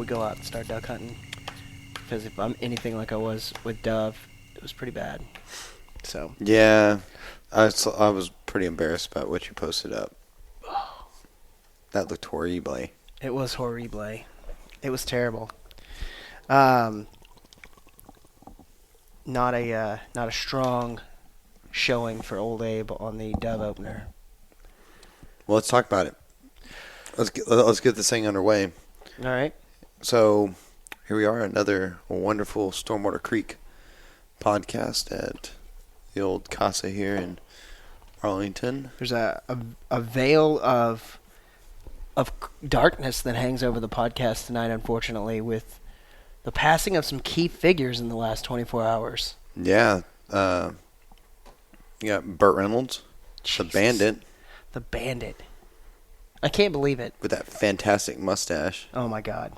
go out and start duck hunting. Because if I'm anything like I was with dove, it was pretty bad. So Yeah, I was pretty embarrassed about what you posted up. That looked horrible. it was horrible. It was terrible. Not a strong showing for Old Abe on the dove opener. Well, let's talk about it. Let's get this thing underway. All right. So here we are, another wonderful Stormwater Creek podcast at the old casa here in Arlington. There's a veil of darkness that hangs over the podcast tonight, unfortunately, with the passing of some key figures in the last 24 hours. Yeah, you got Burt Reynolds, Jesus. The Bandit. I can't believe it. with that fantastic mustache. Oh my God.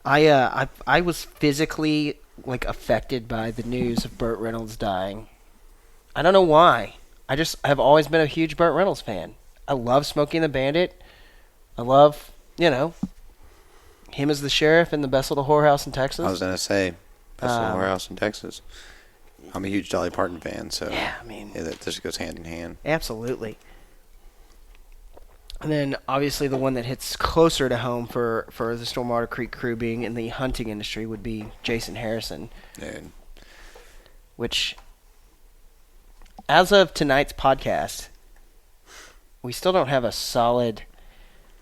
I was physically affected by the news of Burt Reynolds dying. I don't know why. I've always been a huge Burt Reynolds fan. I love Smokey and the Bandit. I love, him as the sheriff in the Best Little Whorehouse in Texas. I was gonna say, Best Little Whorehouse in Texas. I'm a huge Dolly Parton fan, so yeah, I mean, that just goes hand in hand. Absolutely. And then, obviously, the one that hits closer to home for the Stormwater Creek crew being in the hunting industry would be Jason Harrison. Dude. Which, as of tonight's podcast, we still don't have I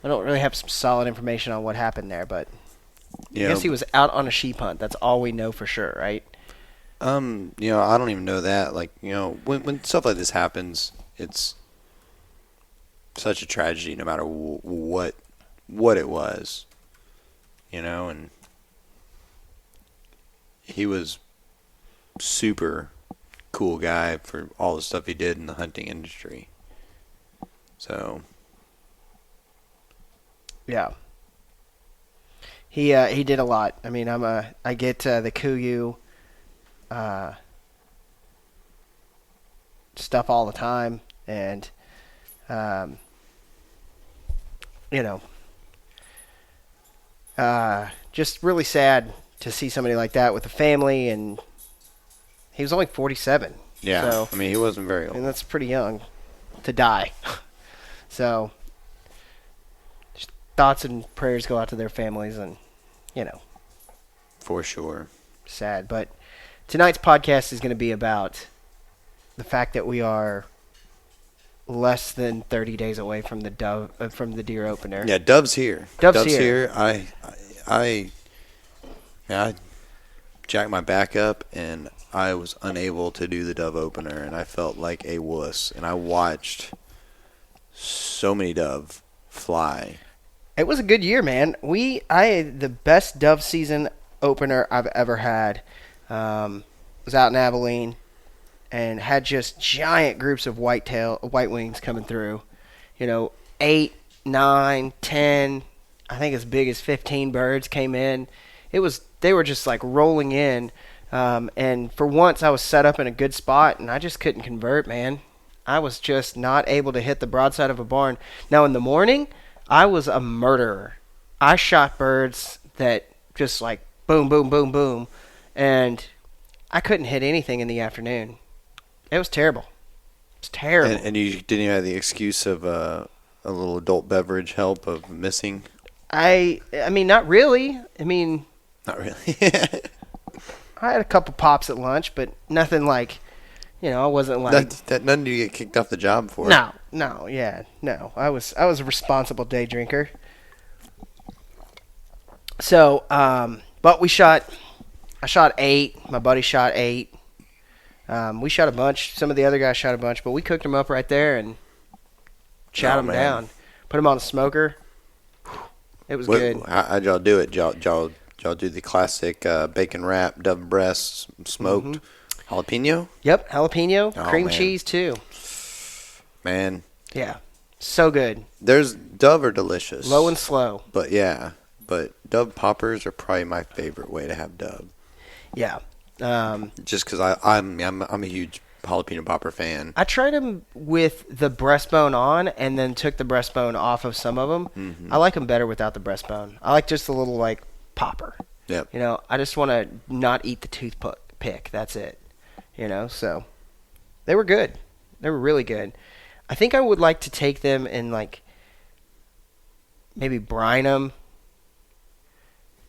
don't really have some solid information on what happened there, but I guess he was out on a sheep hunt. That's all we know for sure, right? I don't even know that. When stuff like this happens, it's such a tragedy, no matter what it was, and he was super cool guy for all the stuff he did in the hunting industry. So, yeah, he did a lot. I mean, I get the Kuyu stuff all the time, and just really sad to see somebody like that with a family, and he was only 47. yeah, so, I mean, he wasn't very old. and that's pretty young to die. So, just thoughts and prayers go out to their families, and For sure. sad. But tonight's podcast is going to be about the fact that we are less than 30 days away from the deer opener. Yeah, Dove's here. Dove's here. I jacked my back up, and I was unable to do the Dove opener, and I felt like a wuss. And I watched so many dove fly. It was a good year, man. I had the best dove season opener I've ever had. Was out in Abilene and had just giant groups of white wings coming through. 8, 9, 10, I think as big as 15 birds came in. They were just rolling in. And for once I was set up in a good spot, and I just couldn't convert, man. I was just not able to hit the broadside of a barn. Now in the morning, I was a murderer. I shot birds that just boom, boom, boom, boom. And I couldn't hit anything in the afternoon. It was terrible. It's terrible. And you didn't even have the excuse of a little adult beverage help of missing? I mean, not really. I mean... Not really. I had a couple pops at lunch, but nothing I wasn't Nothing you get kicked off the job for. No. I was a responsible day drinker. So, but I shot 8. My buddy shot 8. We shot a bunch. Some of the other guys shot a bunch, but we cooked them up right there and shot them down. Put them on a smoker. It was good. How'd y'all do it? Y'all do the classic bacon wrap, dove breast, smoked jalapeno? Yep, jalapeno, cream man. cheese too. Man. Yeah, so good. Dove are delicious. Low and slow. But dove poppers are probably my favorite way to have dove. Yeah. Just because I'm a huge jalapeno popper fan. I tried them with the breastbone on, and then took the breastbone off of some of them. Mm-hmm. I like them better without the breastbone. I like just a little like popper. Yep. You know, I just want to not eat the toothpick. That's it. You know, so they were good. They were really good. I think I would like to take them and like maybe brine them.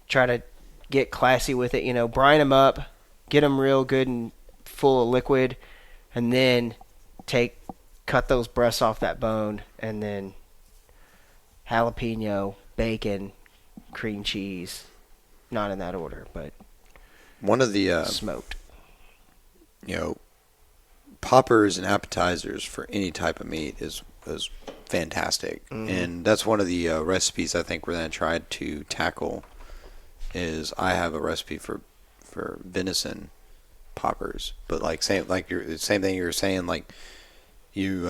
Try to get classy with it. You know, brine them up, get them real good and full of liquid, and then cut those breasts off that bone, and then jalapeno, bacon, cream cheese. Not in that order, but one of the smoked. Poppers and appetizers for any type of meat is fantastic, and that's one of the recipes I think we're gonna try to tackle. Is I have a recipe for venison poppers, but same thing you were saying, like you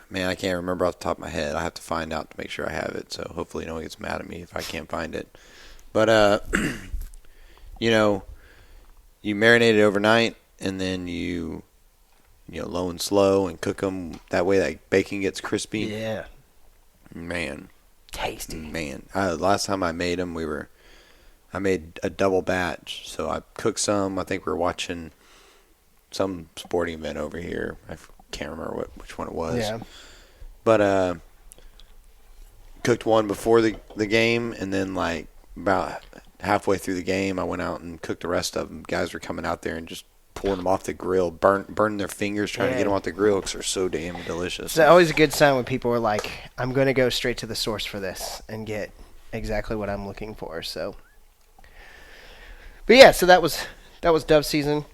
man, I can't remember off the top of my head. I have to find out to make sure I have it, so hopefully no one gets mad at me if I can't find it. But you marinate it overnight, and then you low and slow and cook them that way that bacon gets crispy. Yeah, man, tasty. Man, last time I made them, I made a double batch, so I cooked some. I think we were watching some sporting event over here. I can't remember which one it was. Yeah. But cooked one before the game, and then like about halfway through the game, I went out and cooked the rest of them. Guys were coming out there and just pulling them off the grill, burning their fingers trying to get them off the grill because they're so damn delicious. It's always a good sign when people are like, "I'm going to go straight to the source for this and get exactly what I'm looking for." So. But yeah, so that was dove season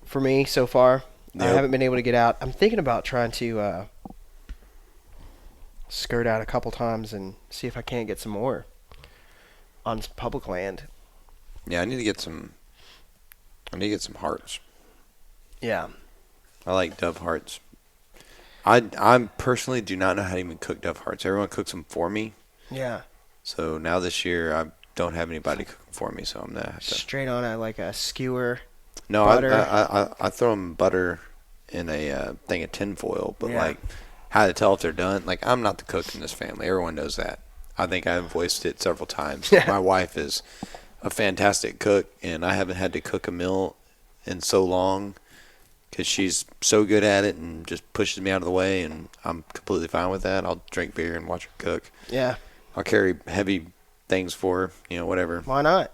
for me so far. Yep. I haven't been able to get out. I'm thinking about trying to skirt out a couple times and see if I can't get some more on public land. Yeah, I need to get some hearts. Yeah. I like dove hearts. I personally do not know how to even cook dove hearts. Everyone cooks them for me. Yeah. So now this year I don't have anybody cooking for me, so I'm gonna have to straight on a skewer. No, butter. I throw them butter in a thing of tinfoil, but like how to tell if they're done. Like, I'm not the cook in this family. Everyone knows that. I think I've voiced it several times. My wife is a fantastic cook, and I haven't had to cook a meal in so long because she's so good at it and just pushes me out of the way, and I'm completely fine with that. I'll drink beer and watch her cook. Yeah. I'll carry heavy things for her, whatever. Why not?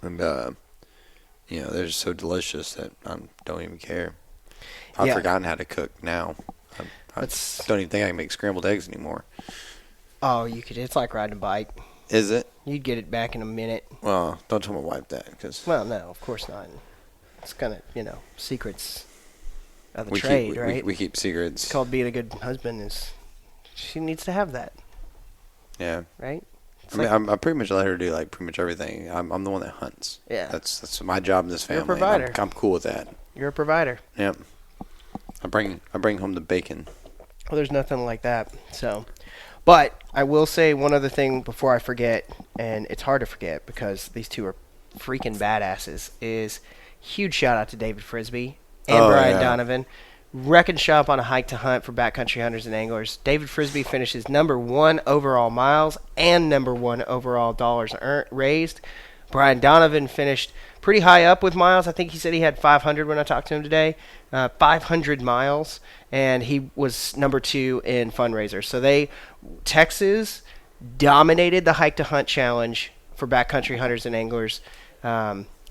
And, they're just so delicious that I don't even care. I've forgotten how to cook now. I don't even think I can make scrambled eggs anymore. Oh, you could. It's like riding a bike. Is it? You'd get it back in a minute. Well, don't tell my wife that. Well, no, of course not. It's kind of, secrets of the trade, right? We keep secrets. It's called being a good husband. She needs to have that. Yeah. Right? I pretty much let her do pretty much everything. I'm the one that hunts. Yeah. That's my job in this family. You're a provider. I'm cool with that. You're a provider. Yep. I bring home the bacon. Well, there's nothing like that. So, but I will say one other thing before I forget, and it's hard to forget because these two are freaking badasses. Is huge shout out to David Frisbee and Brian Donovan. Wreck and shop on a hike to hunt for backcountry hunters and anglers. David Frisbee finishes #1 overall miles and #1 overall dollars raised. Brian Donovan finished pretty high up with miles. I think he said he had 500 when I talked to him today. 500 miles, and he was #2 in fundraisers. So Texas dominated the hike to hunt challenge for backcountry hunters and anglers.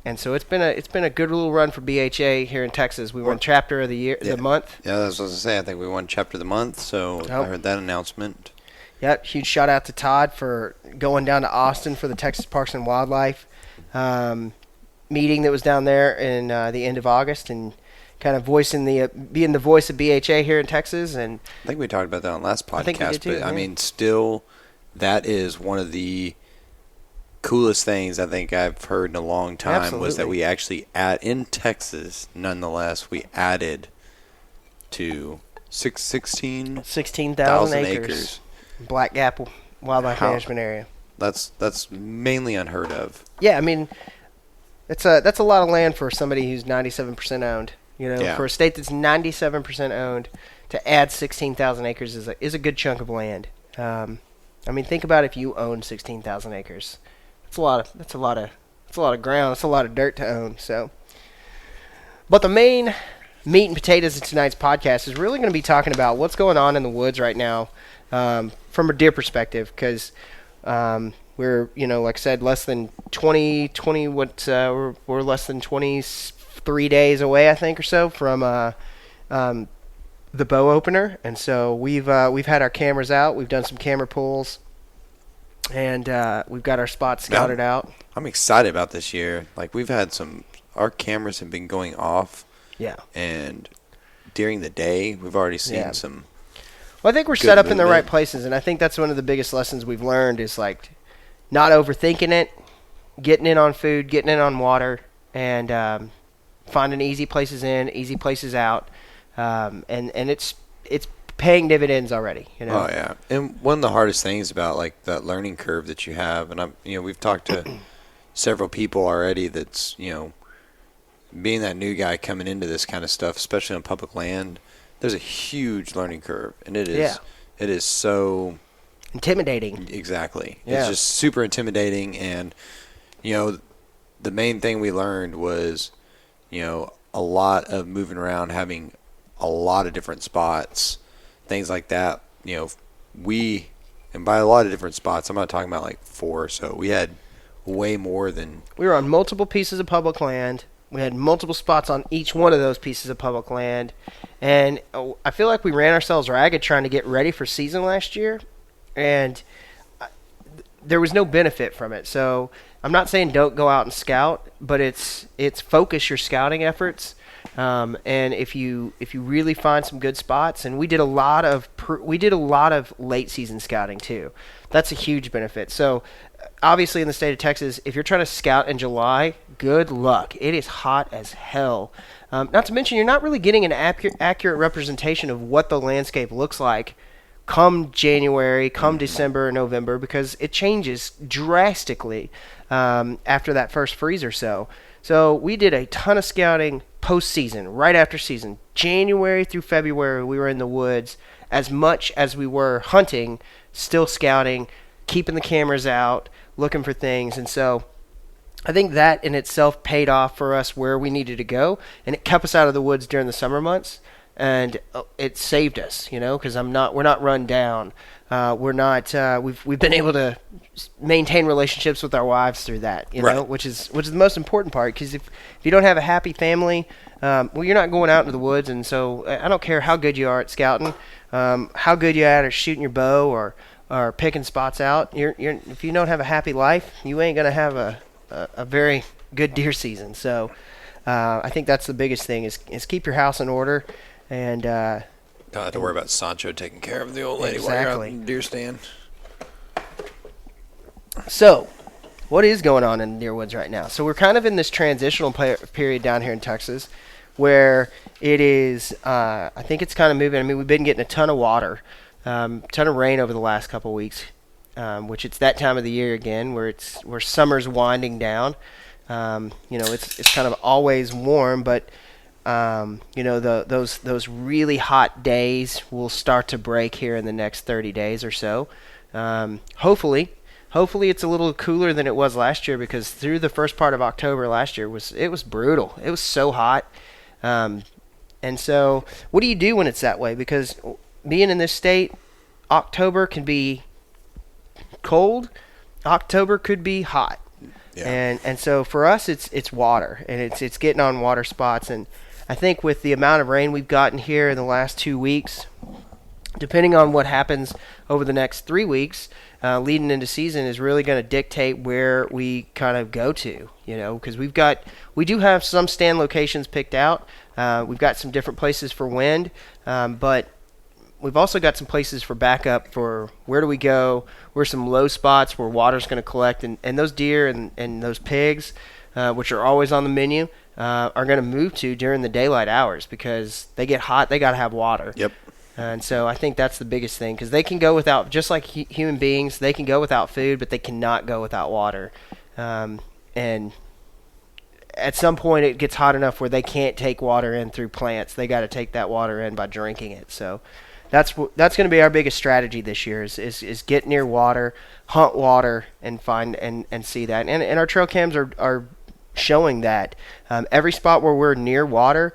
And so it's been a good little run for BHA here in Texas. We won chapter of the year, the month. Yeah, that's what I was gonna say. I think we won chapter of the month. So I heard that announcement. Yep, huge shout out to Todd for going down to Austin for the Texas Parks and Wildlife meeting that was down there in the end of August, and kind of being the voice of BHA here in Texas. And I think we talked about that on last podcast. I think we did too, but I mean, still, that is one of the coolest things I think I've heard in a long time. Absolutely. Was that we actually in Texas, nonetheless, we added to 16,000 acres. Black Gap Wildlife Management Area. That's mainly unheard of. Yeah, I mean, that's a lot of land for somebody who's 97% owned. You know, Yeah. for a state that's 97% owned, to add 16,000 acres is a good chunk of land. I mean, think about if you own 16,000 acres. That's a lot of ground. It's a lot of dirt to own. So, but the main meat and potatoes of tonight's podcast is really going to be talking about what's going on in the woods right now, from a deer perspective, because we're, like I said, less than 20 we're less than 23 days away, I think, or so from the bow opener, and so we've had our cameras out. We've done some camera pulls, and we've got our spots scouted out. I'm excited about this year. Like, we've had our cameras have been going off. Yeah. And during the day, we've already seen some. Well, I think we're set up in the right places, and I think that's one of the biggest lessons we've learned is, like, not overthinking it, getting in on food, getting in on water, and finding easy places in, easy places out, and it's paying dividends already. Oh yeah, and one of the hardest things about, like, that learning curve that you have, and we've talked to several people already that's, being that new guy coming into this kind of stuff, especially on public land, there's a huge learning curve, and it is so intimidating. Exactly. Yeah. It's just super intimidating, and the main thing we learned was, a lot of moving around, having a lot of different spots, things like that. And by a lot of different spots, I'm not talking about like 4 or so. We had way more than. We were on multiple pieces of public land. We had multiple spots on each one of those pieces of public land. And I feel like we ran ourselves ragged trying to get ready for season last year. And there was no benefit from it. So I'm not saying don't go out and scout, but it's focus your scouting efforts. And if you really find some good spots, and we did a lot of late season scouting too. That's a huge benefit. So obviously in the state of Texas, if you're trying to scout in July, good luck. It is hot as hell. Not to mention, you're not really getting an accurate representation of what the landscape looks like come January, come December, or November, because it changes drastically after that first freeze or so. So we did a ton of scouting postseason, right after season. January through February, we were in the woods as much as we were hunting, still scouting, keeping the cameras out, looking for things. And so I think that in itself paid off for us where we needed to go, and it kept us out of the woods during the summer months, and it saved us, because we're not run down. We've been able to maintain relationships with our wives through that, right. which is the most important part, because if you don't have a happy family, you're not going out into the woods. And so I don't care how good you are at scouting, how good you are at shooting your bow or picking spots out. If you don't have a happy life, you ain't gonna have a very good deer season. So I think that's the biggest thing is keep your house in order, and don't have to worry about Sancho taking care of the old lady while you're out in the deer stand. So what is going on in the deer woods right now? So we're kind of in this transitional period down here in Texas where it is, I think it's kind of moving. I mean, we've been getting a ton of water, ton of rain over the last couple of weeks, which it's that time of the year again where summer's winding down. It's kind of always warm, but those really hot days will start to break here in the next 30 days or so. Hopefully it's a little cooler than it was last year, because through the first part of October last year it was brutal. It was so hot. And so what do you do when it's that way? Because being in this state, October can be cold, October could be hot. Yeah. And so for us it's water, and it's getting on water spots. And I think with the amount of rain we've gotten here in the last 2 weeks, depending on what happens over the next 3 weeks leading into season, is really going to dictate where we kind of go to, because we do have some stand locations picked out. We've got some different places for wind, but we've also got some places for backup for where do we go, where's some low spots where water's going to collect, and those deer and those pigs, which are always on the menu, are going to move to during the daylight hours, because they get hot, they got to have water. Yep. And so I think that's the biggest thing, because they can go without, just like human beings, they can go without food, but they cannot go without water. And at some point it gets hot enough where they can't take water in through plants. They got to take that water in by drinking it. So that's going to be our biggest strategy this year is get near water, hunt water, and find and see that. And our trail cams are showing that every spot where we're near water,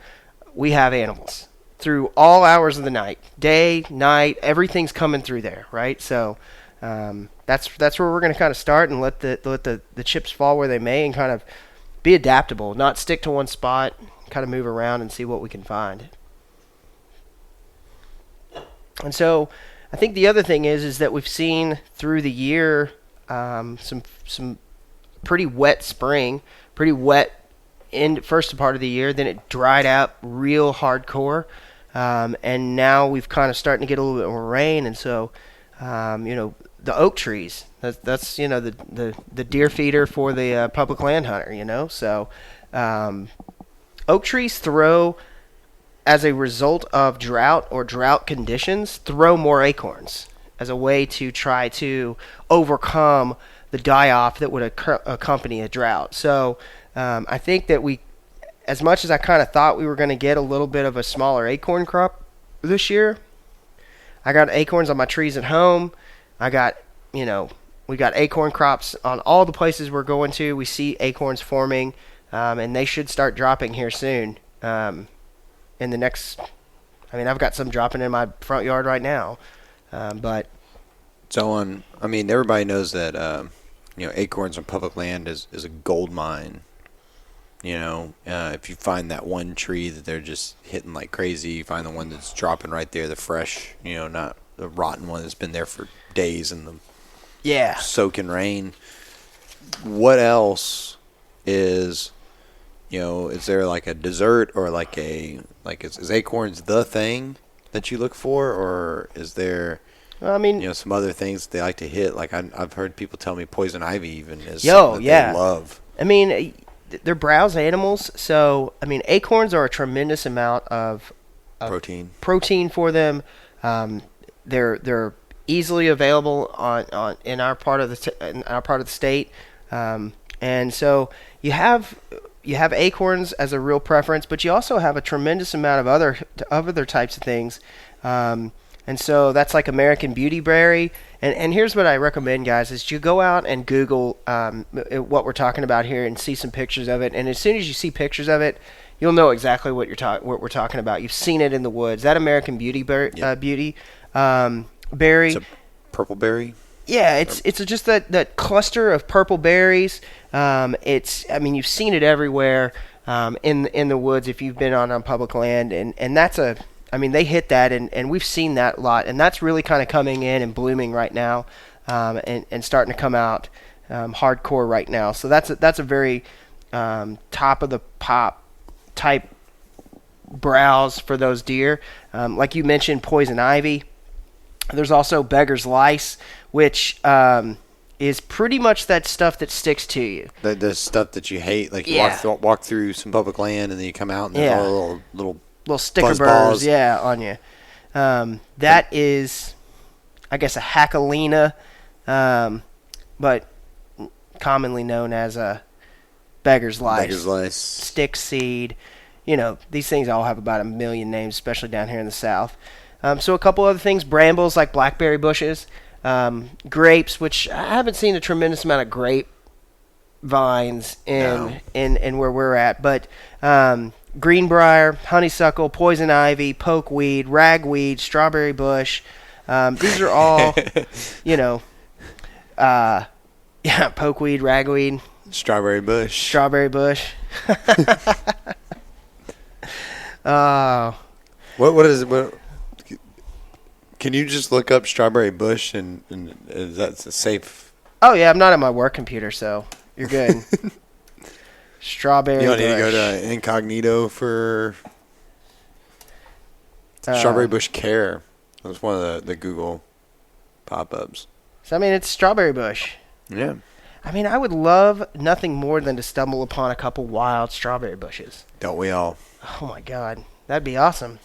we have animals through all hours of the night, day, night, everything's coming through there, right? So that's where we're going to kind of start and let the chips fall where they may and kind of be adaptable, not stick to one spot, kind of move around and see what we can find. And so I think the other thing is that we've seen through the year some pretty wet spring, pretty wet in first part of the year, then it dried out real hardcore, and now we've kind of starting to get a little bit more rain, and so the oak trees, that's the deer feeder for the public land hunter, so oak trees throw, as a result of drought or drought conditions, throw more acorns as a way to try to overcome the die-off that would accompany a drought. So I think that as much as I kind of thought we were going to get a little bit of a smaller acorn crop this year, I got acorns on my trees at home. I got, we got acorn crops on all the places we're going to. We see acorns forming, and they should start dropping here soon. In the next, I've got some dropping in my front yard right now, but. Everybody knows that, acorns on public land is a gold mine. If you find that one tree that they're just hitting like crazy, you find the one that's dropping right there, the fresh, not the rotten one that's been there for days in the soaking rain. What else is, is there like a dessert or is acorns the thing that you look for, or is there, some other things they like to hit? Like I've heard people tell me poison ivy even is something that they love. They're browse animals, so acorns are a tremendous amount of protein for them. They're easily available in our part of the state, and so you have acorns as a real preference, but you also have a tremendous amount of other types of things. And so that's like American beautyberry. And here's what I recommend, guys, is you go out and Google what we're talking about here and see some pictures of it. And as soon as you see pictures of it, you'll know exactly what we're talking about. You've seen it in the woods. That American beautyberry, berry. It's a purple berry. Yeah, it's just that cluster of purple berries. You've seen it everywhere in the woods if you've been on public land, and that's they hit that, and we've seen that a lot, and that's really kind of coming in and blooming right now, and starting to come out hardcore right now. So that's a very top of the pop type browse for those deer. Like you mentioned, poison ivy. There's also beggar's lice, which is pretty much that stuff that sticks to you. The stuff that you hate, like you walk through some public land and then you come out and there's all little sticker burrs, on you. That is, I guess, a jacalina, but commonly known as a beggar's lice. Stick seed. These things all have about 1 million names, especially down here in the South. So a couple other things, brambles like blackberry bushes, grapes, which I haven't seen a tremendous amount of grape vines in where we're at, but greenbrier, honeysuckle, poison ivy, pokeweed, ragweed, strawberry bush. These are all, pokeweed, ragweed, strawberry bush. What is it? What? Can you just look up strawberry bush and is that a safe? Oh yeah, I'm not on my work computer, so you're good. Strawberry bush. You don't need to go to incognito for strawberry bush care. That was one of the Google pop-ups. So it's strawberry bush. Yeah. I would love nothing more than to stumble upon a couple wild strawberry bushes. Don't we all? Oh my God, that'd be awesome.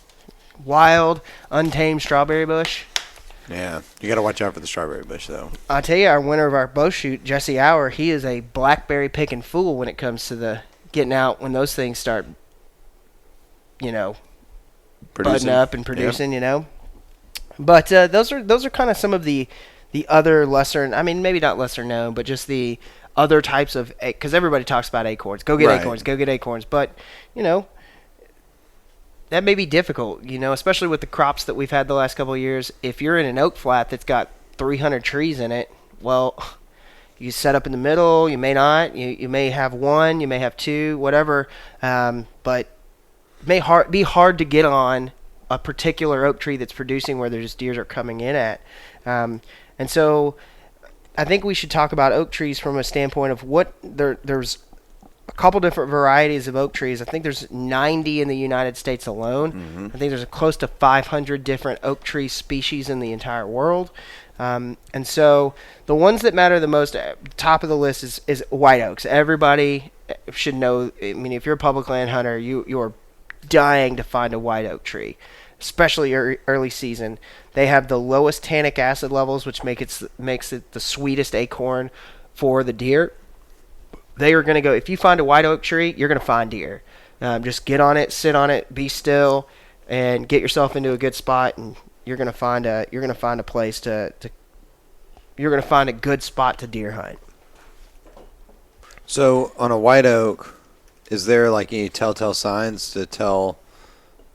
Wild, untamed strawberry bush. Yeah, you got to watch out for the strawberry bush, though. I'll tell you, our winner of our bow shoot, Jesse Hour, he is a blackberry picking fool when it comes to the getting out when those things start, you know, budding Producing. up and producing, you know. But those are kind of some of the other lesser, I mean, maybe not lesser known, but just the other types of, because everybody talks about acorns. Go get Right. acorns, go get acorns. But, you know, that may be difficult, you know, especially with the crops that we've had the last couple of years. If you're in an oak flat that's got 300 trees in it, well, you set up in the middle, you may not. You may have one, you may have two, whatever. But it may be hard to get on a particular oak tree that's producing where there's deers are coming in at. And so I think we should talk about oak trees from a standpoint of there's a couple different varieties of oak trees. I think there's 90 in the United States alone. Mm-hmm. I think there's close to 500 different oak tree species in the entire world. And so the ones that matter the most, top of the list is white oaks. Everybody should know. I mean, if you're a public land hunter, you're dying to find a white oak tree, especially early season. They have the lowest tannic acid levels, which makes it the sweetest acorn for the deer. They are going to go. If you find a white oak tree, you're going to find deer. Just get on it, sit on it, be still, and get yourself into a good spot, and you're going to find a place you're going to find a good spot to deer hunt. So on a white oak, is there like any telltale signs to tell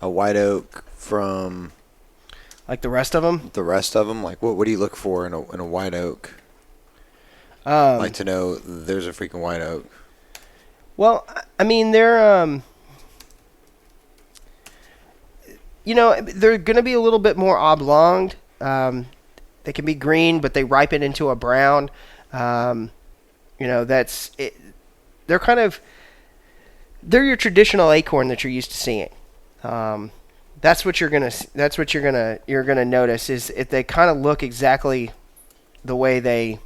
a white oak from Like the rest of them? the rest of them? Like what do you look for in a white oak? Like to know there's a freaking white oak. Well, I mean, they're they're going to be a little bit more oblonged. They can be green, but they ripen into a brown. That's it. They're your traditional acorn that you're used to seeing. That's what you're gonna notice is if they kind of look exactly the way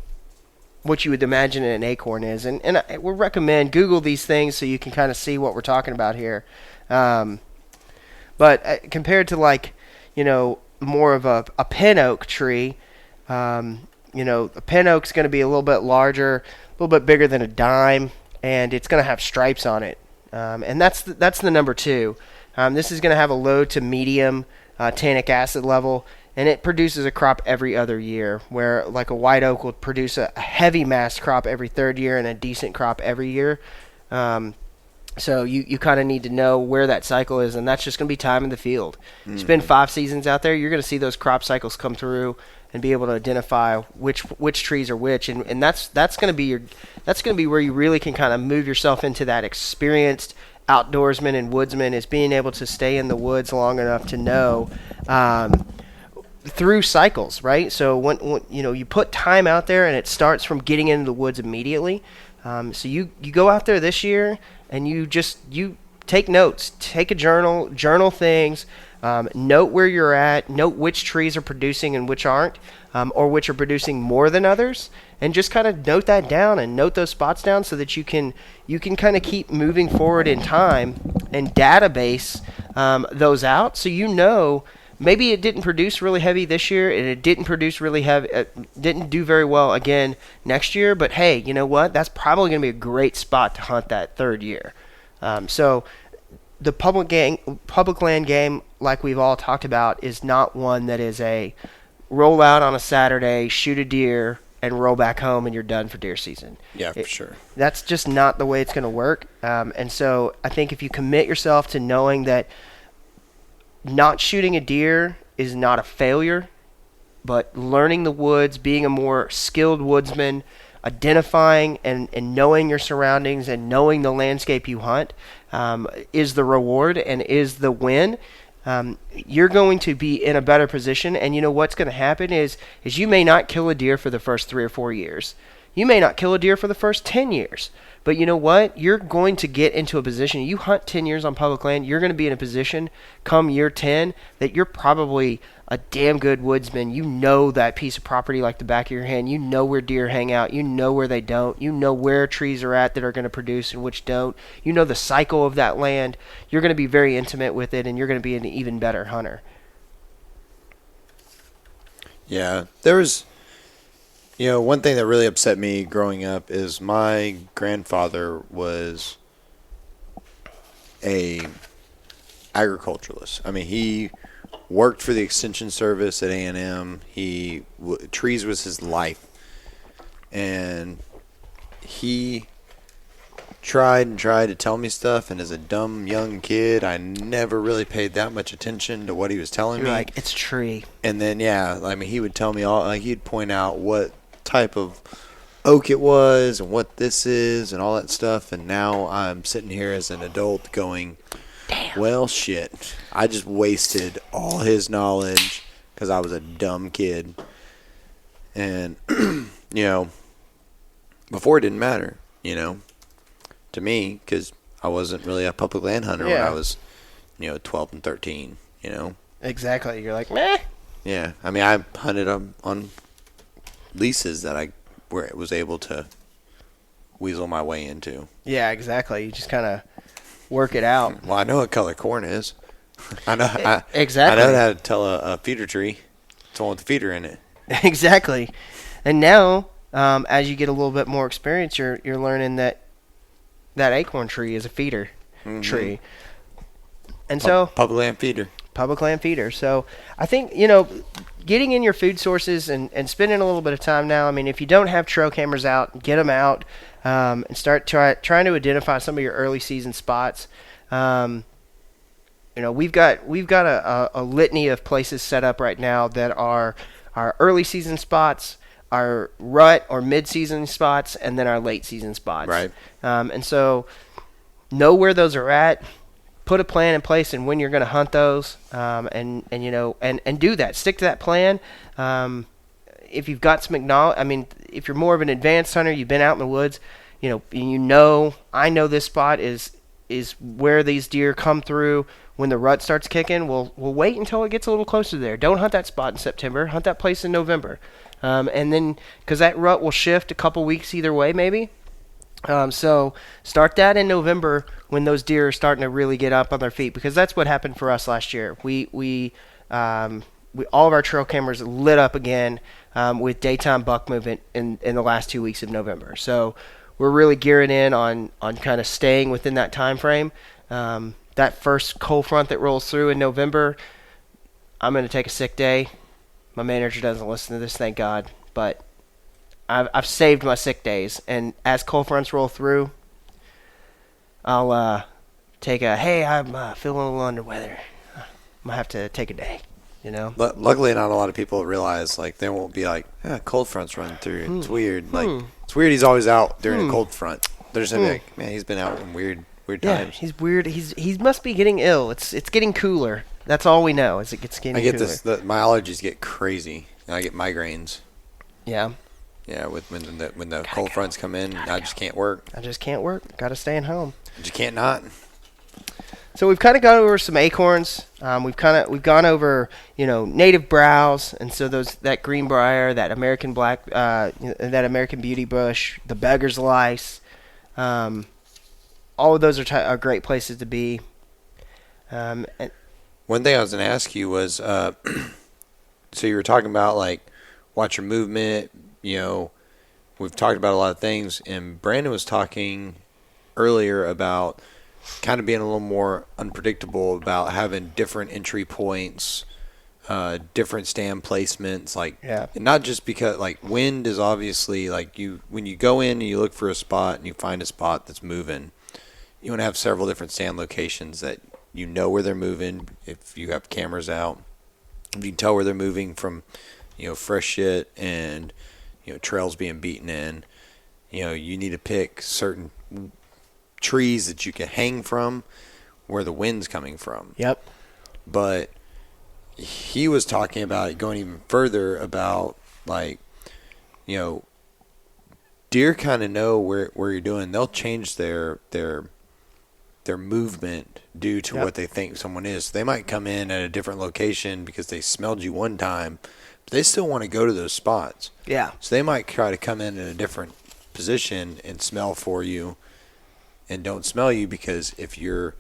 what you would imagine an acorn is, and I would recommend Google these things so you can kind of see what we're talking about here. But compared to more of a pin oak tree, a pin oak's going to be a little bit larger, a little bit bigger than a dime, and it's going to have stripes on it. And that's the number 2. This is going to have a low to medium tannic acid level, and it produces a crop every other year, where like a white oak will produce a heavy mass crop every third year and a decent crop every year. So you kind of need to know where that cycle is, and that's just going to be time in the field. Mm-hmm. Spend 5 seasons out there, you're going to see those crop cycles come through and be able to identify which trees are which, and that's going to be where you really can kind of move yourself into that experienced outdoorsman and woodsman, is being able to stay in the woods long enough to know through cycles, right? So when you put time out there, and it starts from getting into the woods immediately. So you go out there this year, and you take notes, take a journal things, note where you're at, note which trees are producing and which aren't, or which are producing more than others, and just kind of note that down and note those spots down so that you can kind of keep moving forward in time and database those out, so maybe it didn't produce really heavy this year, and it didn't produce really heavy, didn't do very well again next year. But hey, you know what? That's probably going to be a great spot to hunt that third year. So the public land game, like we've all talked about, is not one that is a roll out on a Saturday, shoot a deer, and roll back home, and you're done for deer season. Yeah, for sure. That's just not the way it's going to work. And so I think if you commit yourself to knowing that not shooting a deer is not a failure, but learning the woods, being a more skilled woodsman, identifying and knowing your surroundings and knowing the landscape you hunt is the reward and is the win. You're going to be in a better position, and you know what's going to happen is you may not kill a deer for the first 3 or 4 years. You may not kill a deer for the first 10 years. But you know what? You're going to get into a position. You hunt 10 years on public land, you're going to be in a position come year 10 that you're probably a damn good woodsman. You know that piece of property like the back of your hand. You know where deer hang out. You know where they don't. You know where trees are at that are going to produce and which don't. You know the cycle of that land. You're going to be very intimate with it, and you're going to be an even better hunter. Yeah, there was... one thing that really upset me growing up is my grandfather was a agriculturalist. I mean, he worked for the extension service at A&M. Trees was his life, and he tried to tell me stuff. And as a dumb young kid, I never really paid that much attention to what he was telling me. Like, it's tree. And then he would tell me he'd point out what type of oak it was and what this is and all that stuff. And now I'm sitting here as an adult going, damn. Well, shit. I just wasted all his knowledge because I was a dumb kid. And, before it didn't matter, to me, because I wasn't really a public land hunter when I was, 12 and 13, Exactly. You're like, meh. Yeah. I mean, I hunted on leases that I was able to weasel my way into. Yeah, exactly. You just kind of work it out. Well, I know what color corn is. Exactly. I know how to tell a feeder tree. It's the one with the feeder in it. Exactly. And now, as you get a little bit more experience, you're learning that acorn tree is a feeder tree. And so public land feeder. Public land feeder. So I think, getting in your food sources and spending a little bit of time now. I mean, if you don't have trail cameras out, get them out and start trying to identify some of your early season spots. We've got a litany of places set up right now that are our early season spots, our rut or mid-season spots, and then our late season spots. Right. And so know where those are at. Put a plan in place and when you're going to hunt those, and do that. Stick to that plan. If you've got some if you're more of an advanced hunter, you've been out in the woods, I know this spot is where these deer come through when the rut starts kicking. We'll wait until it gets a little closer there. Don't hunt that spot in September. Hunt that place in November, and then because that rut will shift a couple weeks either way, maybe. So start that in November when those deer are starting to really get up on their feet, because that's what happened for us last year. We all of our trail cameras lit up again with daytime buck movement in the last 2 weeks of November. So we're really gearing in on kind of staying within that time frame. That first cold front that rolls through in November, I'm going to take a sick day. My manager doesn't listen to this, thank God, but I've saved my sick days, and as cold fronts roll through, I'll take I'm feeling a little under weather. I'm going to have to take a day, Luckily, not a lot of people realize, they won't be like, cold front's running through. It's weird. It's weird he's always out during a cold front. They're just going to be like, man, he's been out in weird times. Yeah, he's weird. He must be getting ill. It's getting cooler. That's all we know, is it gets getting cooler. My allergies get crazy, and I get migraines. Yeah. Yeah, when the cold fronts come in, I just can't work. Got to stay at home. I just can't not. So we've kind of gone over some acorns. We've gone over native browse, and so that greenbrier, that American black, that American beauty bush, the beggar's lice. All of those are great places to be. And one thing I was going to ask you was, so you were talking about watch your movement. We've talked about a lot of things, and Brandon was talking earlier about kind of being a little more unpredictable, about having different entry points, different stand placements, and not just because wind is obviously when you go in and you look for a spot and you find a spot that's moving, you want to have several different stand locations that where they're moving. If you have cameras out, if you can tell where they're moving from, fresh shit and trails being beaten in, you need to pick certain trees that you can hang from where the wind's coming from. Yep. But he was talking about going even further about deer kind of know where you're doing. They'll change their movement due to what they think someone is. So they might come in at a different location because they smelled you one time, but they still want to go to those spots. Yeah. So they might try to come in a different position and smell for you and don't smell you, because if you're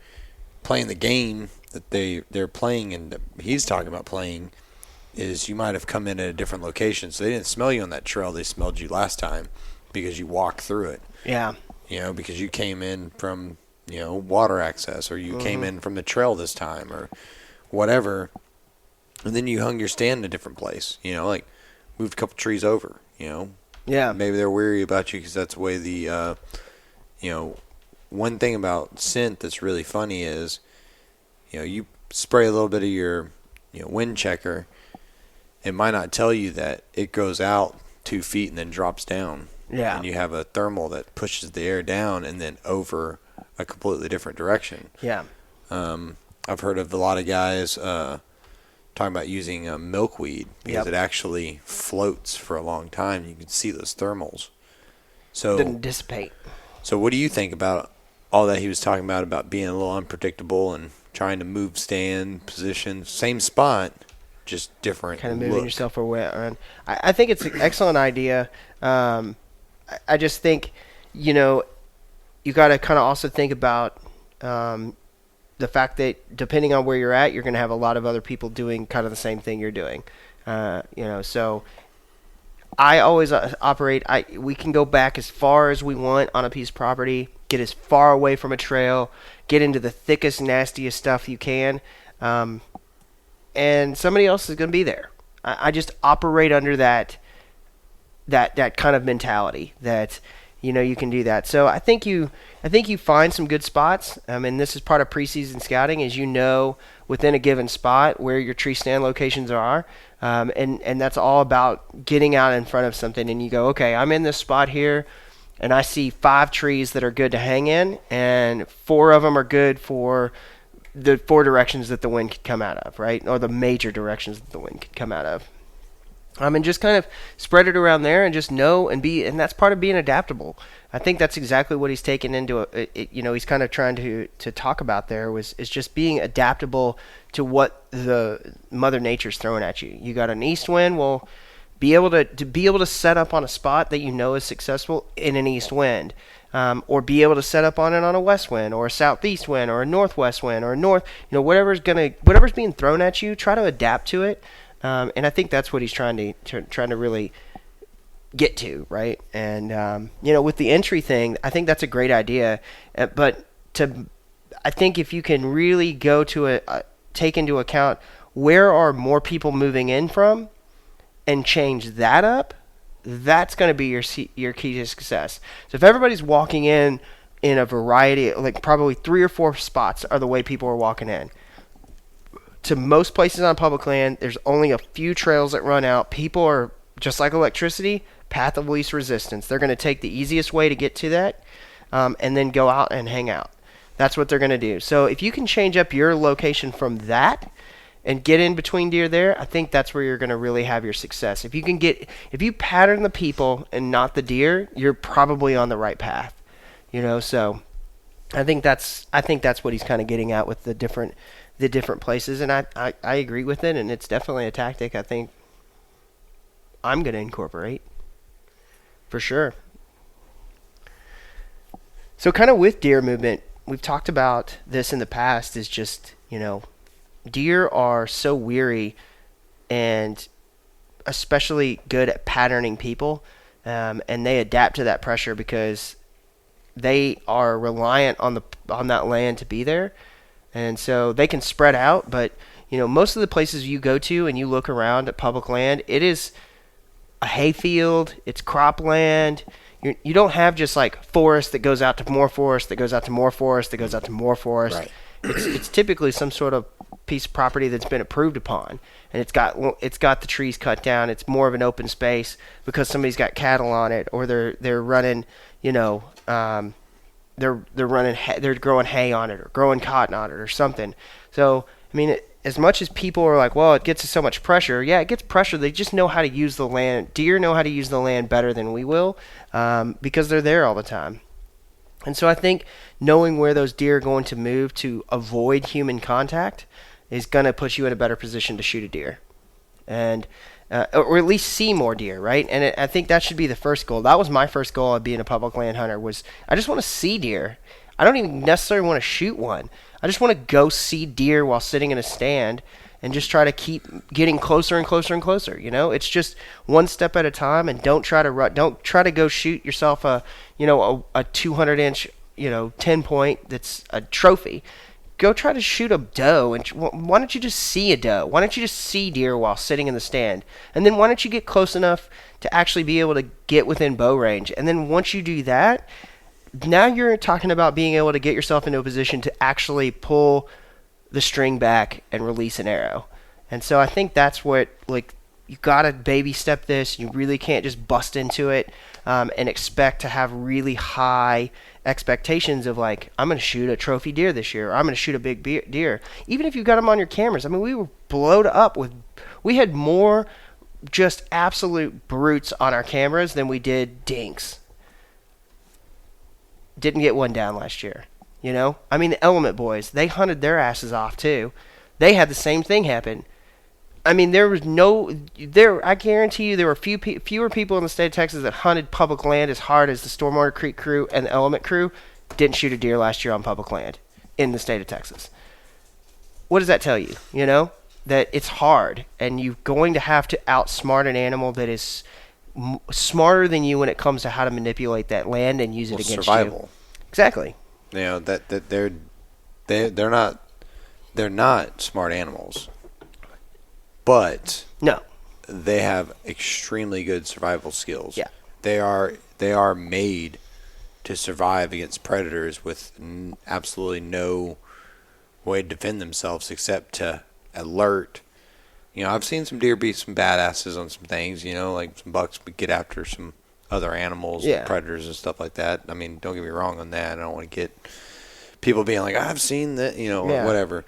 playing the game that they're playing and that he's talking about playing, is you might have come in at a different location. So they didn't smell you on that trail. They smelled you last time because you walked through it. Yeah. Because you came in from water access, or you came in from the trail this time, or whatever, and then you hung your stand in a different place. Like moved a couple trees over. Yeah. Maybe they're weary about you because that's the way the one thing about scent that's really funny is you spray a little bit of your wind checker. It might not tell you that it goes out 2 feet and then drops down. Yeah. And you have a thermal that pushes the air down and then over a completely different direction. Yeah. I've heard of a lot of guys talking about using milkweed because it actually floats for a long time. You can see those thermals. So it didn't dissipate. So what do you think about all that he was talking about being a little unpredictable and trying to move stand, position, same spot, just different kind of moving look. yourself around. I think it's an excellent idea. I just think, you got to kind of also think about the fact that depending on where you're at, you're going to have a lot of other people doing kind of the same thing you're doing. So I always operate. We can go back as far as we want on a piece of property, get as far away from a trail, get into the thickest, nastiest stuff you can, and somebody else is going to be there. I just operate under that kind of mentality that you can do that. So I think you find some good spots. And this is part of preseason scouting, is within a given spot where your tree stand locations are. And that's all about getting out in front of something, and you go, okay, I'm in this spot here, and I see 5 trees that are good to hang in, and 4 of them are good for the 4 directions that the wind could come out of, right? Or the major directions that the wind could come out of. And just kind of spread it around there and just know and that's part of being adaptable. I think that's exactly what he's taken into he's kind of trying to talk about there is just being adaptable to what the Mother Nature's throwing at you. You got an east wind, well, be able to set up on a spot that is successful in an east wind. Or be able to set up on it on a west wind, or a southeast wind, or a northwest wind, or a north, whatever's being thrown at you, try to adapt to it. And I think that's what he's trying to really get to, right? And with the entry thing, I think that's a great idea. But I think if you can really go to take into account where are more people moving in from, and change that up, that's going to be your key to success. So if everybody's walking in a variety, like probably 3 or 4 spots are the way people are walking in. To most places on public land, there's only a few trails that run out. People are, just like electricity, path of least resistance. They're going to take the easiest way to get to that, and then go out and hang out. That's what they're going to do. So if you can change up your location from that and get in between deer there, I think that's where you're going to really have your success. If you pattern the people and not the deer, you're probably on the right path. So I think that's what he's kind of getting at with the different places, and I agree with it, and it's definitely a tactic I think I'm going to incorporate for sure. So kind of with deer movement, we've talked about this in the past, is just, deer are so weary and especially good at patterning people, and they adapt to that pressure because they are reliant on that land to be there. And so they can spread out, but most of the places you go to and you look around at public land, it is a hayfield, it's cropland. You don't have just like forest that goes out to more forest, that goes out to more forest, that goes out to more forest. Right. It's typically some sort of piece of property that's been approved upon, and it's got the trees cut down. It's more of an open space because somebody's got cattle on it, or they're running, they're growing hay on it, or growing cotton on it, or something. So as much as people are like, well, it gets so much pressure. Yeah, it gets pressure. They just know how to use the land. Deer know how to use the land better than we will, because they're there all the time. And so I think knowing where those deer are going to move to avoid human contact is going to put you in a better position to shoot a deer, and or at least see more deer, right? And I think that should be the first goal. That was my first goal of being a public land hunter, was I just want to see deer. I don't even necessarily want to shoot one. I just want to go see deer while sitting in a stand and just try to keep getting closer and closer and closer. It's just one step at a time, and don't try to go shoot yourself a 200-inch 10 point that's a trophy. Go try to shoot a doe, and why don't you just see a doe? Why don't you just see deer while sitting in the stand? And then why don't you get close enough to actually be able to get within bow range? And then once you do that, now you're talking about being able to get yourself into a position to actually pull the string back and release an arrow. And so I think that's what, like, you got to baby step this. You really can't just bust into it and expect to have really high expectations of, like, I'm going to shoot a trophy deer this year, or I'm going to shoot a big deer. Even if you got them on your cameras. I mean, we were blowed up we had more just absolute brutes on our cameras than we did dinks. Didn't get one down last year. I mean, the Element boys, they hunted their asses off too. They had the same thing happen. I mean, I guarantee you there were fewer people in the state of Texas that hunted public land as hard as the Stormwater Creek crew and the Element crew didn't shoot a deer last year on public land in the state of Texas. What does that tell you? That it's hard, and you're going to have to outsmart an animal that is smarter than you when it comes to how to manipulate that land and use it against survival. You. Exactly. That they're not smart animals. But no, they have extremely good survival skills. Yeah, they are made to survive against predators with absolutely no way to defend themselves except to alert. I've seen some deer beat some badasses on some things. Like some bucks get after some other animals, and predators and stuff like that. I mean, don't get me wrong on that. I don't want to get people being like, I've seen that, whatever.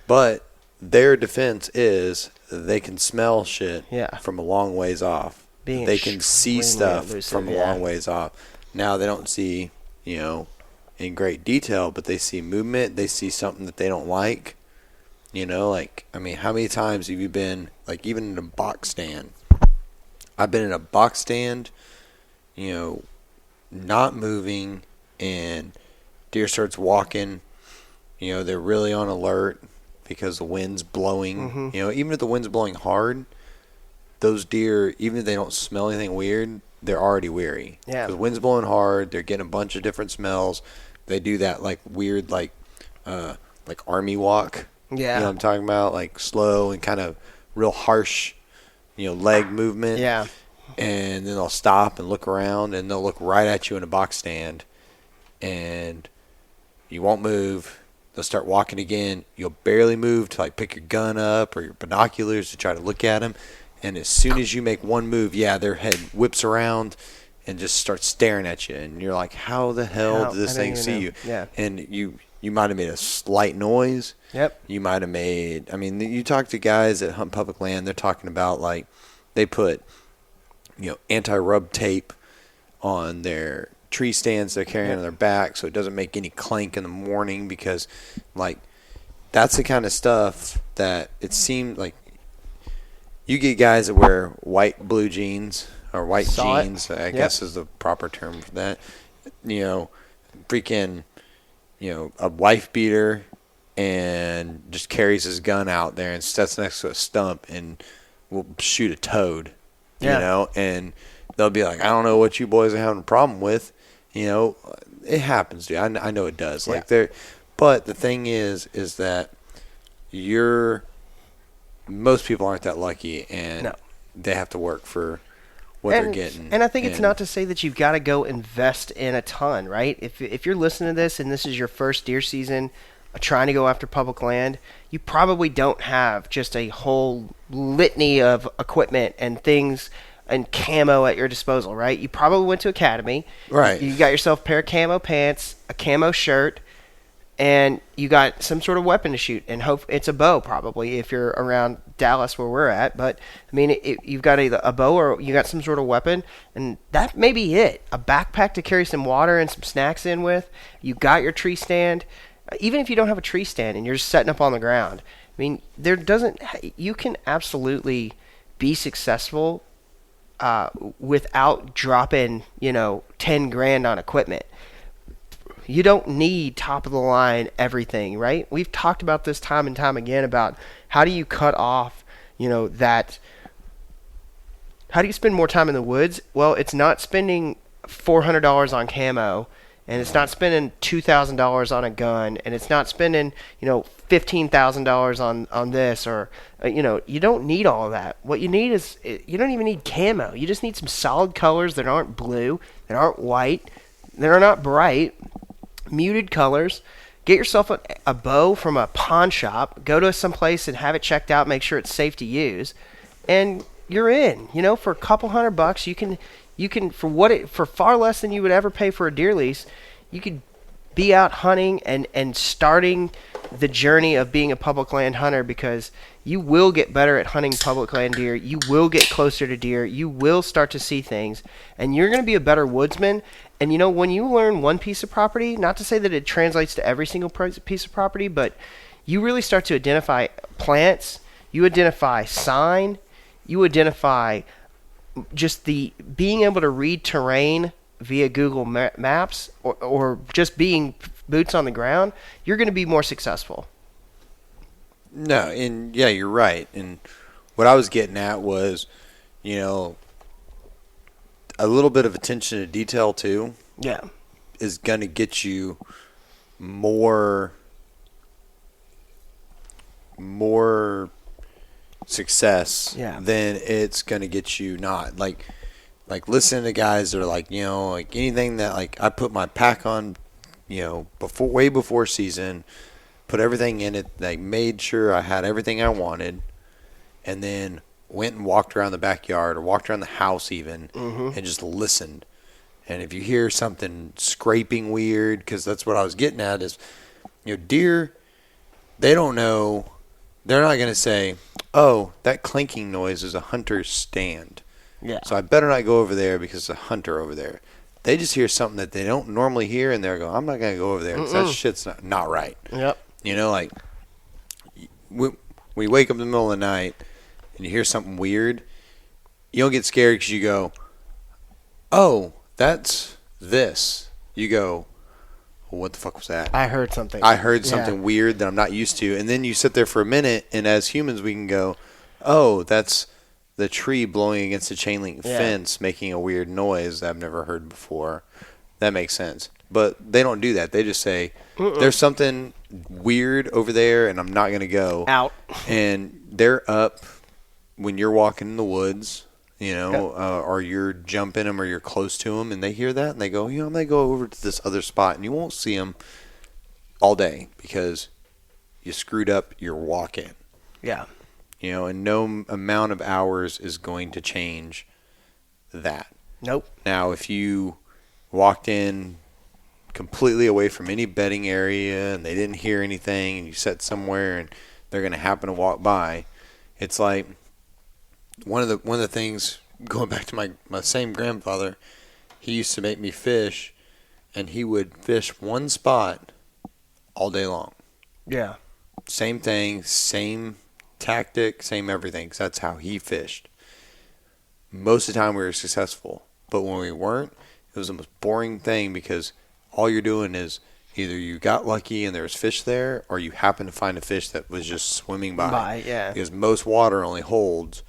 But their defense is they can smell shit from a long ways off. They can see stuff from a long ways off. Now, they don't see, in great detail, but they see movement. They see something that they don't like. I mean, how many times have you been, like, even in a box stand? I've been in a box stand, not moving, and deer starts walking. They're really on alert because the wind's blowing. Mm-hmm. Even if the wind's blowing hard, those deer, even if they don't smell anything weird, they're already weary. Yeah. Because the wind's blowing hard, they're getting a bunch of different smells. They do that, like, weird, like army walk. Yeah. You know what I'm talking about? Like, slow and kind of real harsh, leg movement. Yeah. And then they'll stop and look around, and they'll look right at you in a box stand, and you won't move. They'll start walking again. You'll barely move to, like, pick your gun up or your binoculars to try to look at them. And as soon as you make one move, their head whips around and just starts staring at you. And you're like, how the hell did this thing see you? Yeah. And you might have made a slight noise. Yep. You might have made, I mean, you talk to guys that hunt public land, they're talking about, like, they put, anti-rub tape on their tree stands they're carrying on their back so it doesn't make any clank in the morning because, like, that's the kind of stuff that it seemed like you get guys that wear white blue jeans or white jeans, I guess is the proper term for that. Freaking, a wife beater and just carries his gun out there and sits next to a stump and will shoot a toad, and they'll be like, I don't know what you boys are having a problem with. It happens, dude. I know it does. Like, but the thing is that most people aren't that lucky, and they have to work for what they're getting. And I think it's not to say that you've got to go invest in a ton, right? If you're listening to this and this is your first deer season, trying to go after public land, you probably don't have just a whole litany of equipment and things and camo at your disposal, right? You probably went to Academy. Right. You got yourself a pair of camo pants, a camo shirt, and you got some sort of weapon to shoot. And hope it's a bow, probably, if you're around Dallas where we're at. But, I mean, you've got either a bow or you got some sort of weapon, and that may be it. A backpack to carry some water and some snacks in with. You got your tree stand. Even if you don't have a tree stand and you're just setting up on the ground, I mean, you can absolutely be successful without dropping, $10,000 on equipment. You don't need top of the line everything, right? We've talked about this time and time again about how do you cut off, that. How do you spend more time in the woods? Well, it's not spending $400 on camo and it's not spending $2,000 on a gun, and it's not spending $15,000 on this, or you don't need all of that. What you need is, you don't even need camo. You just need some solid colors that aren't blue, that aren't white, that are not bright, muted colors. Get yourself a bow from a pawn shop. Go to some place and have it checked out. Make sure it's safe to use, and you're in. For a couple $100, you can for far less than you would ever pay for a deer lease, you could be out hunting and starting the journey of being a public land hunter, because you will get better at hunting public land deer. You will get closer to deer. You will start to see things, and you're going to be a better woodsman. And when you learn one piece of property, not to say that it translates to every single piece of property, but you really start to identify plants, you identify sign, you identify just the being able to read terrain via Google Maps, or just being boots on the ground. You're going to be more successful. No, and yeah, you're right. And what I was getting at was, a little bit of attention to detail too. Yeah, is going to get you more success than it's going to get you not. Like listen to guys that are like anything that I put my pack on, way before season, put everything in it, made sure I had everything I wanted, and then went and walked around the backyard or walked around the house even, and just listened. And if you hear something scraping weird, because that's what I was getting at, is deer, they don't know. They're not going to say, oh, that clanking noise is a hunter's stand. Yeah. So I better not go over there because there's a hunter over there. They just hear something that they don't normally hear, and they're going, I'm not going to go over there because that shit's not right. Yep. We wake up in the middle of the night and you hear something weird, you don't get scared because you go, oh, that's this. You go, well, what the fuck was that? I heard something. I heard something weird that I'm not used to. And then you sit there for a minute, and as humans we can go, oh, that's the tree blowing against the chain link fence making a weird noise that I've never heard before. That makes sense. But they don't do that. They just say, there's something weird over there, and I'm not going to go. Out. And they're up when you're walking in the woods, or you're jumping them or you're close to them, and they hear that, and they go, I'm going to go over to this other spot. And you won't see them all day because you screwed up your walk-in. Yeah. And no amount of hours is going to change that. Nope. Now, if you walked in completely away from any bedding area and they didn't hear anything, and you sat somewhere and they're going to happen to walk by, it's like one of the things, going back to my same grandfather, he used to make me fish, and he would fish one spot all day long. Yeah. Same thing, same tactic, same everything, 'cause that's how he fished. Most of the time we were successful, but when we weren't, it was the most boring thing, because all you're doing is either you got lucky and there was fish there, or you happen to find a fish that was just swimming by. Because most water only holds,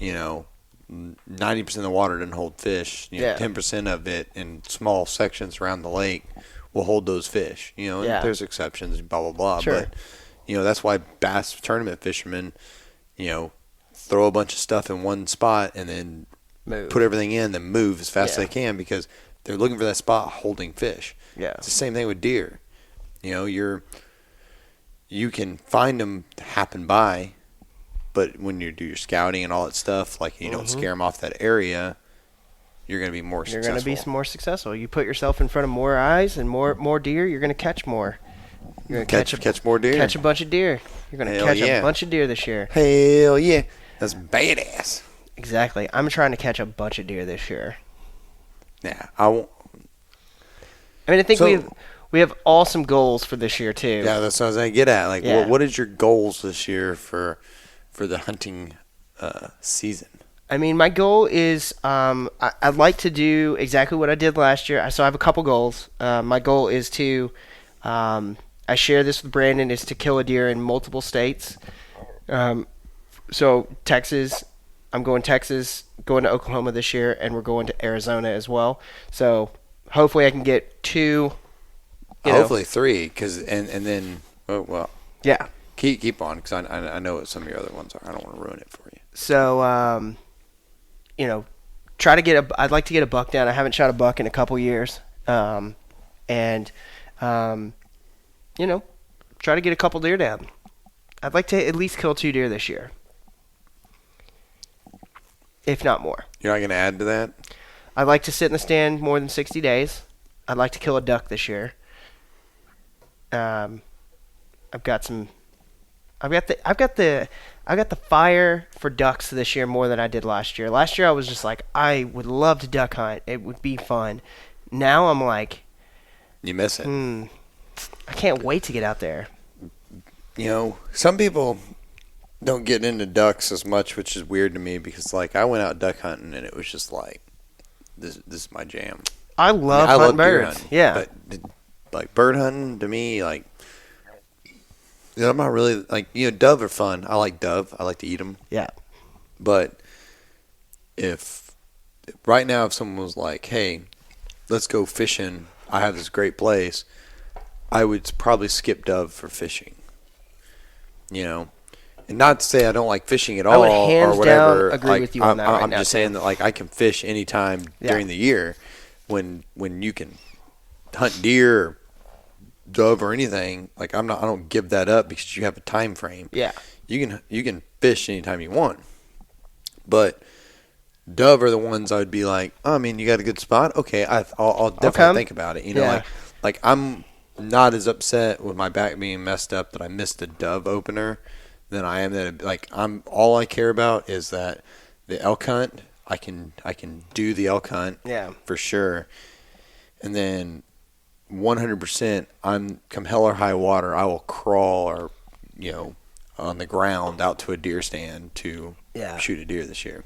90% of the water doesn't hold fish. 10% of it in small sections around the lake will hold those fish. And there's exceptions, blah, blah, blah. Sure. But, that's why bass tournament fishermen, throw a bunch of stuff in one spot and then put everything in, then move as fast as they can, because they're looking for that spot holding fish. Yeah. It's the same thing with deer. You can find them happen by, but when you do your scouting and all that stuff, you don't scare them off that area, you're going to be more successful. You're going to be more successful. You put yourself in front of more eyes and more deer, you're going to catch more. You're going to catch more deer. Catch a bunch of deer. You're going to catch a bunch of deer this year. Hell yeah. That's badass. Exactly. I'm trying to catch a bunch of deer this year. Yeah, I won't. I think we have awesome goals for this year too. Yeah, that's what I was going to get at. What is your goals this year for the hunting season? My goal is I'd like to do exactly what I did last year. So I have a couple goals. My goal is to I share this with Brandon, is to kill a deer in multiple states. So Texas, I'm going Texas, going to Oklahoma this year, and we're going to Arizona as well. So hopefully I can get 2. Hopefully 3, and then Yeah. keep on because I know what some of your other ones are. I don't want to ruin it for you. So try to get I'd like to get a buck down. I haven't shot a buck in a couple years, and try to get a couple deer down. I'd like to at least kill 2 deer this year, if not more. You're not going to add to that? I'd like to sit in the stand more than 60 days. I'd like to kill a duck this year. I've got the fire for ducks this year more than I did last year. Last year I was just like, I would love to duck hunt. It would be fun. Now I'm like, you miss it. I can't wait to get out there. Some people don't get into ducks as much, which is weird to me because, like, I went out duck hunting and it was just like, this is my jam. I love hunting birds. Hunting, yeah. But, like, bird hunting, to me, like, I'm not really, like, dove are fun. I like dove. I like to eat them. Yeah. But if someone was like, hey, let's go fishing, I have this great place, I would probably skip dove for fishing. And not to say I don't like fishing at all or whatever. Down agree with you on that right I'm now, just saying that, like, I can fish anytime during the year when you can hunt deer or dove or anything. Like, I don't give that up because you have a time frame. Yeah. You can fish anytime you want. But dove are the ones I would be like, oh, I mean, you got a good spot? Okay, I'll definitely think about it. Like I'm not as upset with my back being messed up that I missed a dove opener than I am that, like, all I care about is that the elk hunt, I can do the elk hunt for sure. And then 100%, come hell or high water, I will crawl or on the ground out to a deer stand to shoot a deer this year.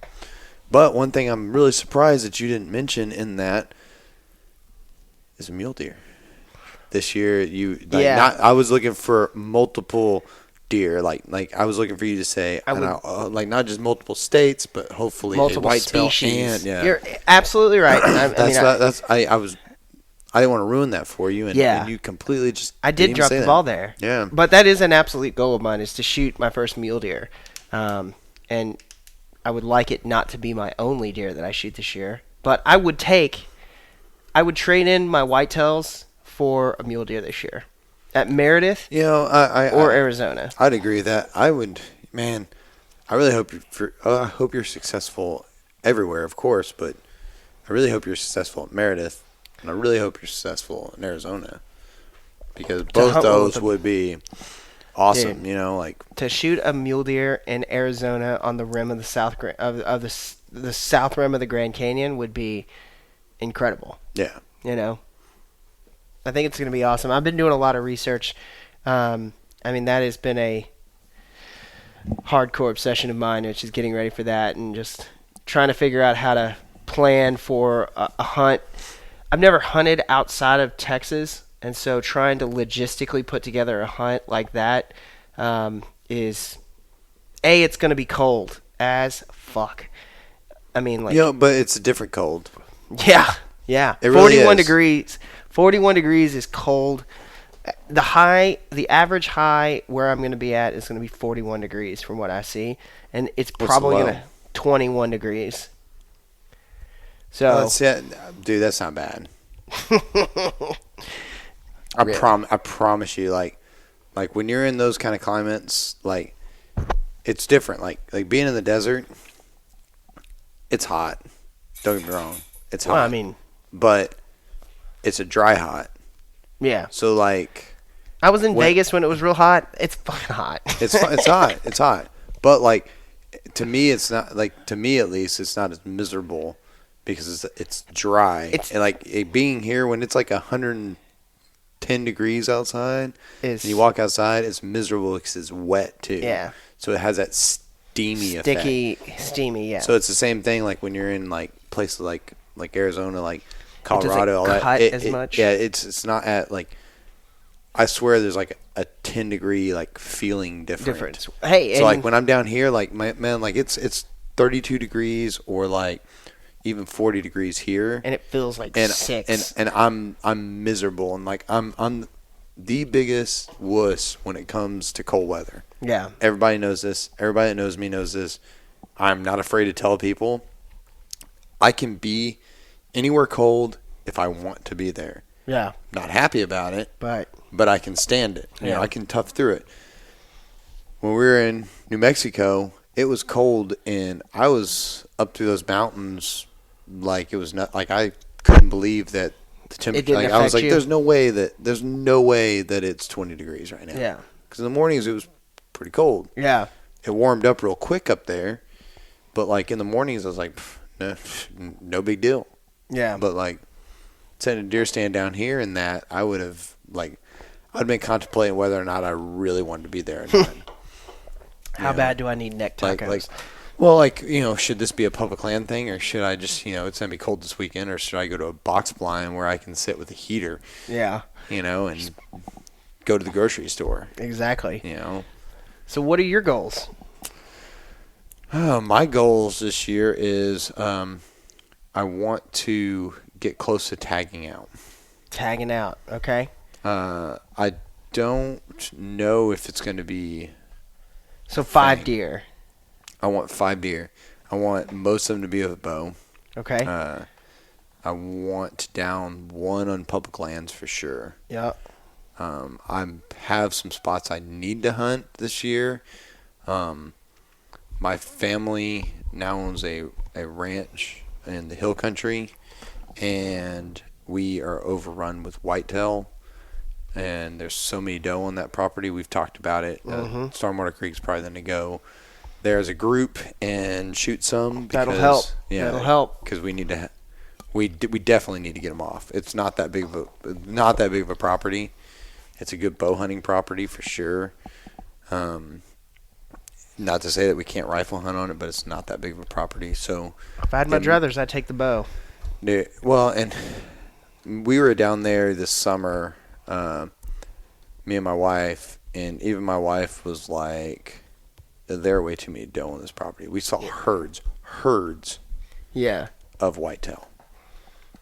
But one thing I'm really surprised that you didn't mention in that is a mule deer. This year, I was looking for multiple deer. Like I was looking for you to say, like, not just multiple states, but hopefully multiple a whitetail species. And You're absolutely right. I didn't want to ruin that for you, and you completely just. I did drop the ball there. Yeah, but that is an absolute goal of mine, is to shoot my first mule deer, and I would like it not to be my only deer that I shoot this year. But I would trade in my whitetails for a mule deer this year at Meredith, or Arizona. I'd agree with that. I would, man. I really hope you're successful everywhere, of course, but I really hope you're successful at Meredith, and I really hope you're successful in Arizona, because both those would be awesome. Dude, like to shoot a mule deer in Arizona on the rim of the south the south rim of the Grand Canyon would be incredible. Yeah. I think it's going to be awesome. I've been doing a lot of research. That has been a hardcore obsession of mine, which is getting ready for that and just trying to figure out how to plan for a hunt. I've never hunted outside of Texas, and so trying to logistically put together a hunt like that is, it's going to be cold as fuck. but it's a different cold. Yeah. It really 41 is. degrees. 41 degrees is cold. The average high where I'm going to be at is going to be 41 degrees from what I see, and it's probably going to 21 degrees. So, dude, that's not bad. Really? I promise you, like when you're in those kind of climates, like, it's different. Like being in the desert, it's hot. Don't get me wrong, it's hot. Well, but it's a dry hot. Yeah. So, like, I was in Vegas when it was real hot. It's fucking hot. It's hot. It's hot. But, like, to me, it's not, like, to me at least, it's not as miserable because it's dry. And, like, being here when it's like 110 degrees outside and you walk outside, it's miserable because it's wet too. Yeah. So it has that steamy Sticky, effect. steamy, yeah. So it's the same thing like when you're in, like, places like Arizona, like Colorado, all cut that. as much. Yeah, it's not at, like, I swear there's like a 10 degree like feeling difference. Hey, so like when I'm down here, like man, like it's 32 degrees or like even 40 degrees here, And it feels like and 6. and I'm miserable, and like I'm the biggest wuss when it comes to cold weather. Yeah. Everybody knows this. Everybody that knows me knows this. I'm not afraid to tell people I can be anywhere cold if I want to be there. Yeah. Not happy about it, But I can stand it. You Yeah. know, I can tough through it. When we were in New Mexico, it was cold, and I was up through those mountains like it was not like I couldn't believe that the temperature. didn't Like, I was affect like, you? there's no way that it's 20 degrees right now. yeah. Because in the mornings it was pretty cold. Yeah. It warmed up real quick up there, but like in the mornings I was like, no big deal. Yeah. But like setting a deer stand down here and that, I would have I'd been contemplating whether or not I really wanted to be there or not. How bad do I need neck tacos? Should this be a public land thing, or should I just, it's gonna be cold this weekend, or should I go to a box blind where I can sit with a heater, Yeah. and go to the grocery store, Exactly. So what are your goals? My goals this year is I want to get close to tagging out. Tagging out. Okay. I don't know if it's going to be. So 5 thing. deer. I want 5 deer. I want most of them to be with a bow. Okay. I want to down 1 on public lands for sure. Yeah. I have some spots I need to hunt this year. My family now owns a ranch in the hill country, and we are overrun with whitetail. And there's so many doe on that property. We've talked about it. Stormwater Creek's probably going to go there as a group and shoot some. Because, That'll help. Yeah, That'll help. Because we need to. We definitely need to get them off. It's not that big of a property. It's a good bow hunting property for sure. Not to say that we can't rifle hunt on it, but it's not that big of a property. So If I had my druthers, I'd take the bow. well, and we were down there this summer. Me and my wife, and even my wife was like, there are way too many doe on this property. We saw herds Yeah. of whitetail.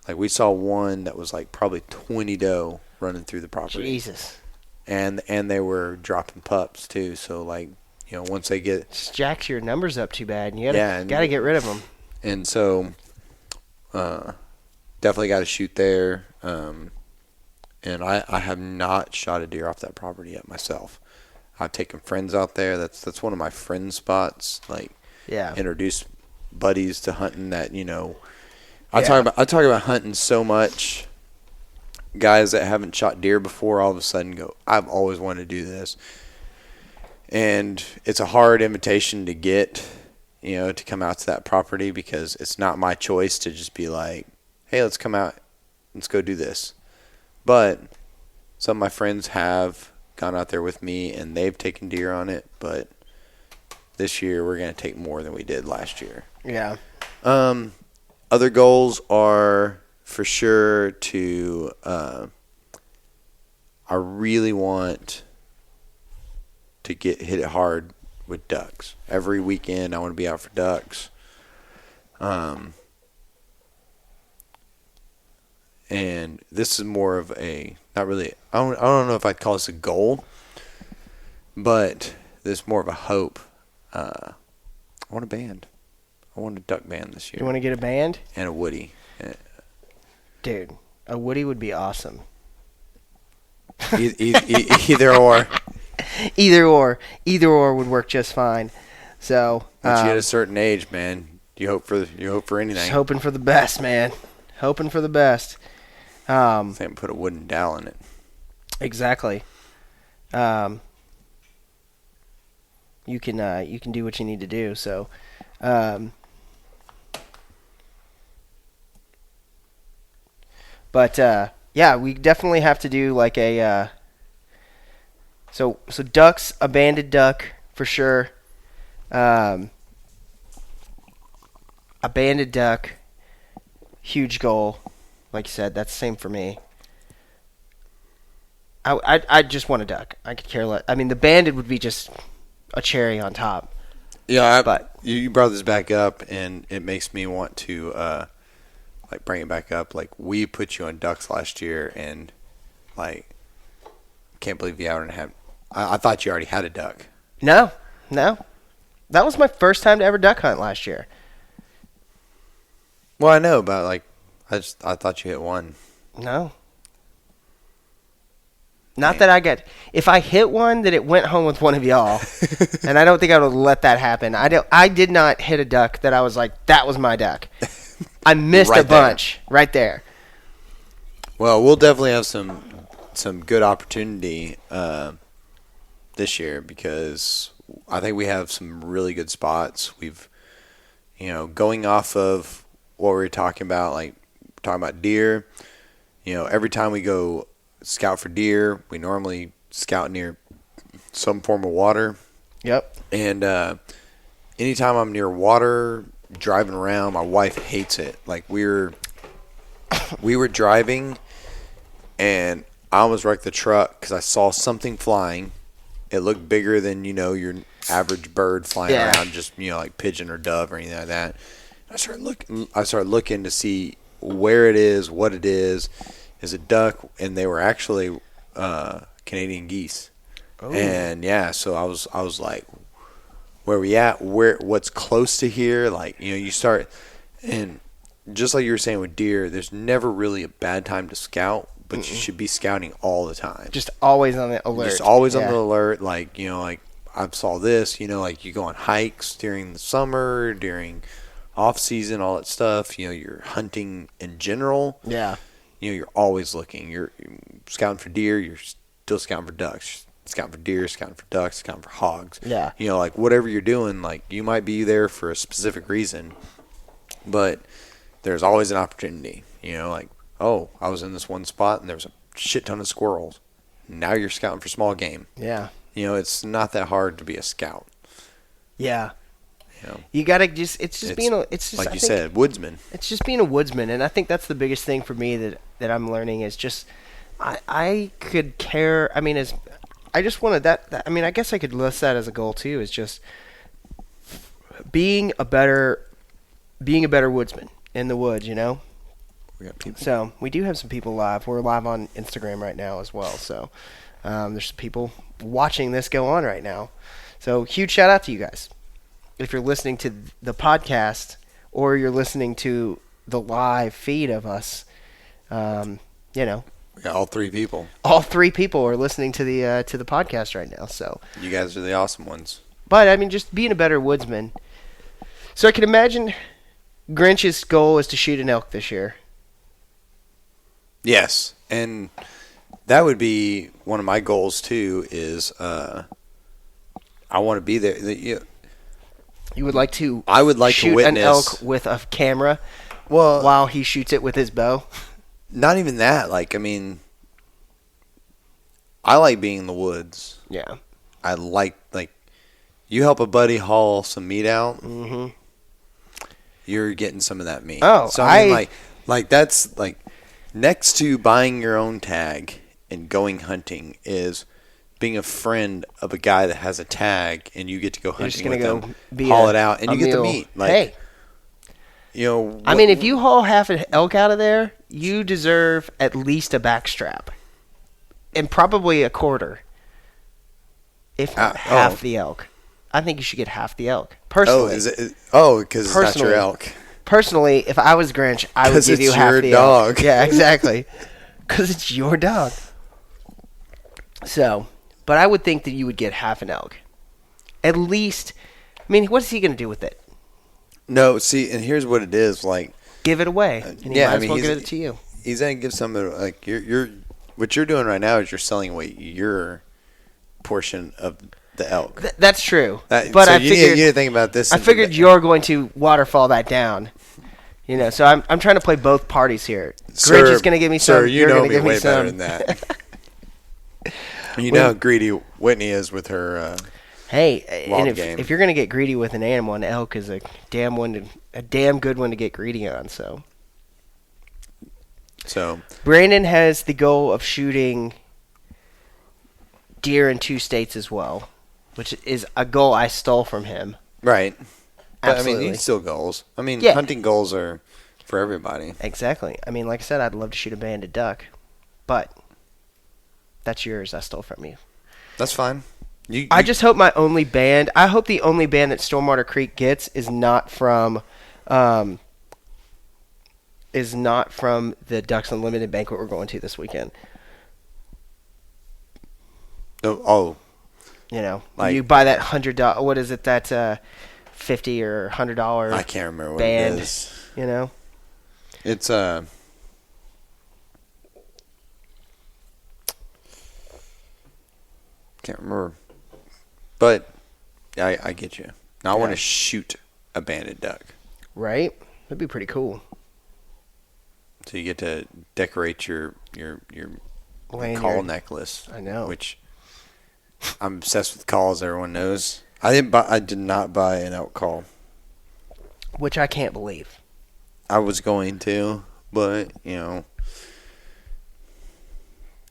Like, we saw one that was like probably 20 doe running through the property. Jesus. And they were dropping pups too. So like, once they get, Just jacks your numbers up too bad, and you Yeah, gotta get rid of them. and so definitely got to shoot there. And I have not shot a deer off that property yet myself. I've taken friends out there. That's one of my friend spots. Like, Yeah. introduce buddies to hunting that, I talk about hunting so much. Guys that haven't shot deer before all of a sudden go, I've always wanted to do this. And it's a hard invitation to get, to come out to that property, because it's not my choice to just be like, hey, let's come out, let's go do this. But some of my friends have gone out there with me, and they've taken deer on it. But this year we're going to take more than we did last year. Yeah. Other goals are for sure to I really want to hit it hard with ducks. Every weekend I want to be out for ducks. And this is more of a, not really, I don't know if I'd call this a goal, but this is more of a hope. I want a band. I want a duck band this year. You want to get a band? And a woody. Dude, a woody would be awesome. Either or. Either or would work just fine. So Once you hit a certain age, man, you hope for anything. Just hoping for the best, man. Hoping for the best. Can't put a wooden dowel in it. Exactly. You can do what you need to do. So, yeah, we definitely have to do like a. So ducks, a banded duck for sure. A banded duck, huge goal. Like you said, that's the same for me. I just want a duck. I could care less. I mean, the banded would be just a cherry on top. Yeah, But you brought this back up, and it makes me want to like bring it back up. Like we put you on ducks last year, and like can't believe you haven't had. I thought you already had a duck. no. That was my first time to ever duck hunt last year. Well, I know, but like I thought you hit one. No. Not that I got. If I hit one, that it went home with one of y'all, and I don't think I would let that happen. I did not hit a duck that I was like, that was my duck. I missed Right a bunch right there. Well, we'll definitely have some good opportunity this year because I think we have some really good spots. We've, going off of what we were talking about, like talking about deer. Every time we go scout for deer, we normally scout near some form of water. Yep. And anytime I'm near water, driving around, my wife hates it. Like we were driving, and I almost wrecked the truck because I saw something flying. It looked bigger than your average bird flying around, just like pigeon or dove or anything like that. I started looking to see where it is, what it is. Is a duck, and they were actually Canadian geese. Oh. And so I was like, where we at? What's close to here? Like you start, and just like you were saying with deer, there's never really a bad time to scout, but you should be scouting all the time. Just always on the alert. Just always on the alert. Like like I saw this. Like you go on hikes during the summer, during off season, all that stuff. You're hunting in general. Yeah. You're always looking. You're scouting for deer. You're still scouting for ducks. Scouting for deer, scouting for ducks, scouting for hogs. Yeah. Like whatever you're doing, like you might be there for a specific reason, but there's always an opportunity. Like, oh, I was in this one spot and there was a shit ton of squirrels. Now you're scouting for small game. Yeah. It's not that hard to be a scout. Yeah. You gotta it's just like you said, woodsman. It's just being a woodsman, and I think that's the biggest thing for me that I'm learning is just I could care. I mean, I just wanted that. I mean, I guess I could list that as a goal too. Is just being a better woodsman in the woods. We got people. So we do have some people live. We're live on Instagram right now as well. So there's some people watching this go on right now. So huge shout out to you guys. If you're listening to the podcast or you're listening to the live feed of us, We got all three people. All three people are listening to the podcast right now. So you guys are the awesome ones. But I mean, just being a better woodsman. So I can imagine Grinch's goal is to shoot an elk this year. Yes, and that would be one of my goals too. Is I want to be there. You would like to I would like shoot to witness an elk with a camera while he shoots it with his bow? Not even that. Like, I mean, I like being in the woods. Yeah. I like you help a buddy haul some meat out. Mm-hmm. You're getting some of that meat. Oh, so I mean, like that's like next to buying your own tag and going hunting is being a friend of a guy that has a tag, and you get to go hunting with him, haul it out, and you get the meat. Like, hey, I mean, if you haul half an elk out of there, you deserve at least a backstrap, and probably a quarter, if not half the elk. I think you should get half the elk. Personally. Because it's not your elk. Personally, if I was Grinch, I would give you half the elk. Yeah, exactly. Because it's your dog. So, but I would think that you would get half an elk. At least, I mean, what is he going to do with it? No, see, and here's what it is. Like, give it away. And he might as well give it to you. He's going to give some of like, what you're doing right now is you're selling away your portion of the elk. That's true. But so you need to think about this. I figured you're going to waterfall that down. So I'm trying to play both parties here. Grinch is going to give me some. Sir, you know me way better than that. You know how greedy Whitney is with her. Hey, and if you're going to get greedy with an animal, an elk is a damn good one to get greedy on. So Brandon has the goal of shooting deer in 2 states as well, which is a goal I stole from him. Right. But, Absolutely. I mean, still goals. I mean, Yeah. hunting goals are for everybody. Exactly. I mean, like I said, I'd love to shoot a banded duck, but that's yours. I stole from you. That's fine. I just hope I hope the only band that Stormwater Creek gets is not from the Ducks Unlimited banquet we're going to this weekend. Oh, You know, like, you buy that $100. What is it? That $50 or $100. I can't remember what band, it is. You know, It's can't remember, but I get you. Now I want to shoot a banded duck. right? That'd be pretty cool. So you get to decorate your Lanyard. call necklace. I know. Which I'm obsessed with calls. Everyone knows. I did not buy an elk call. Which I can't believe. I was going to, but you know,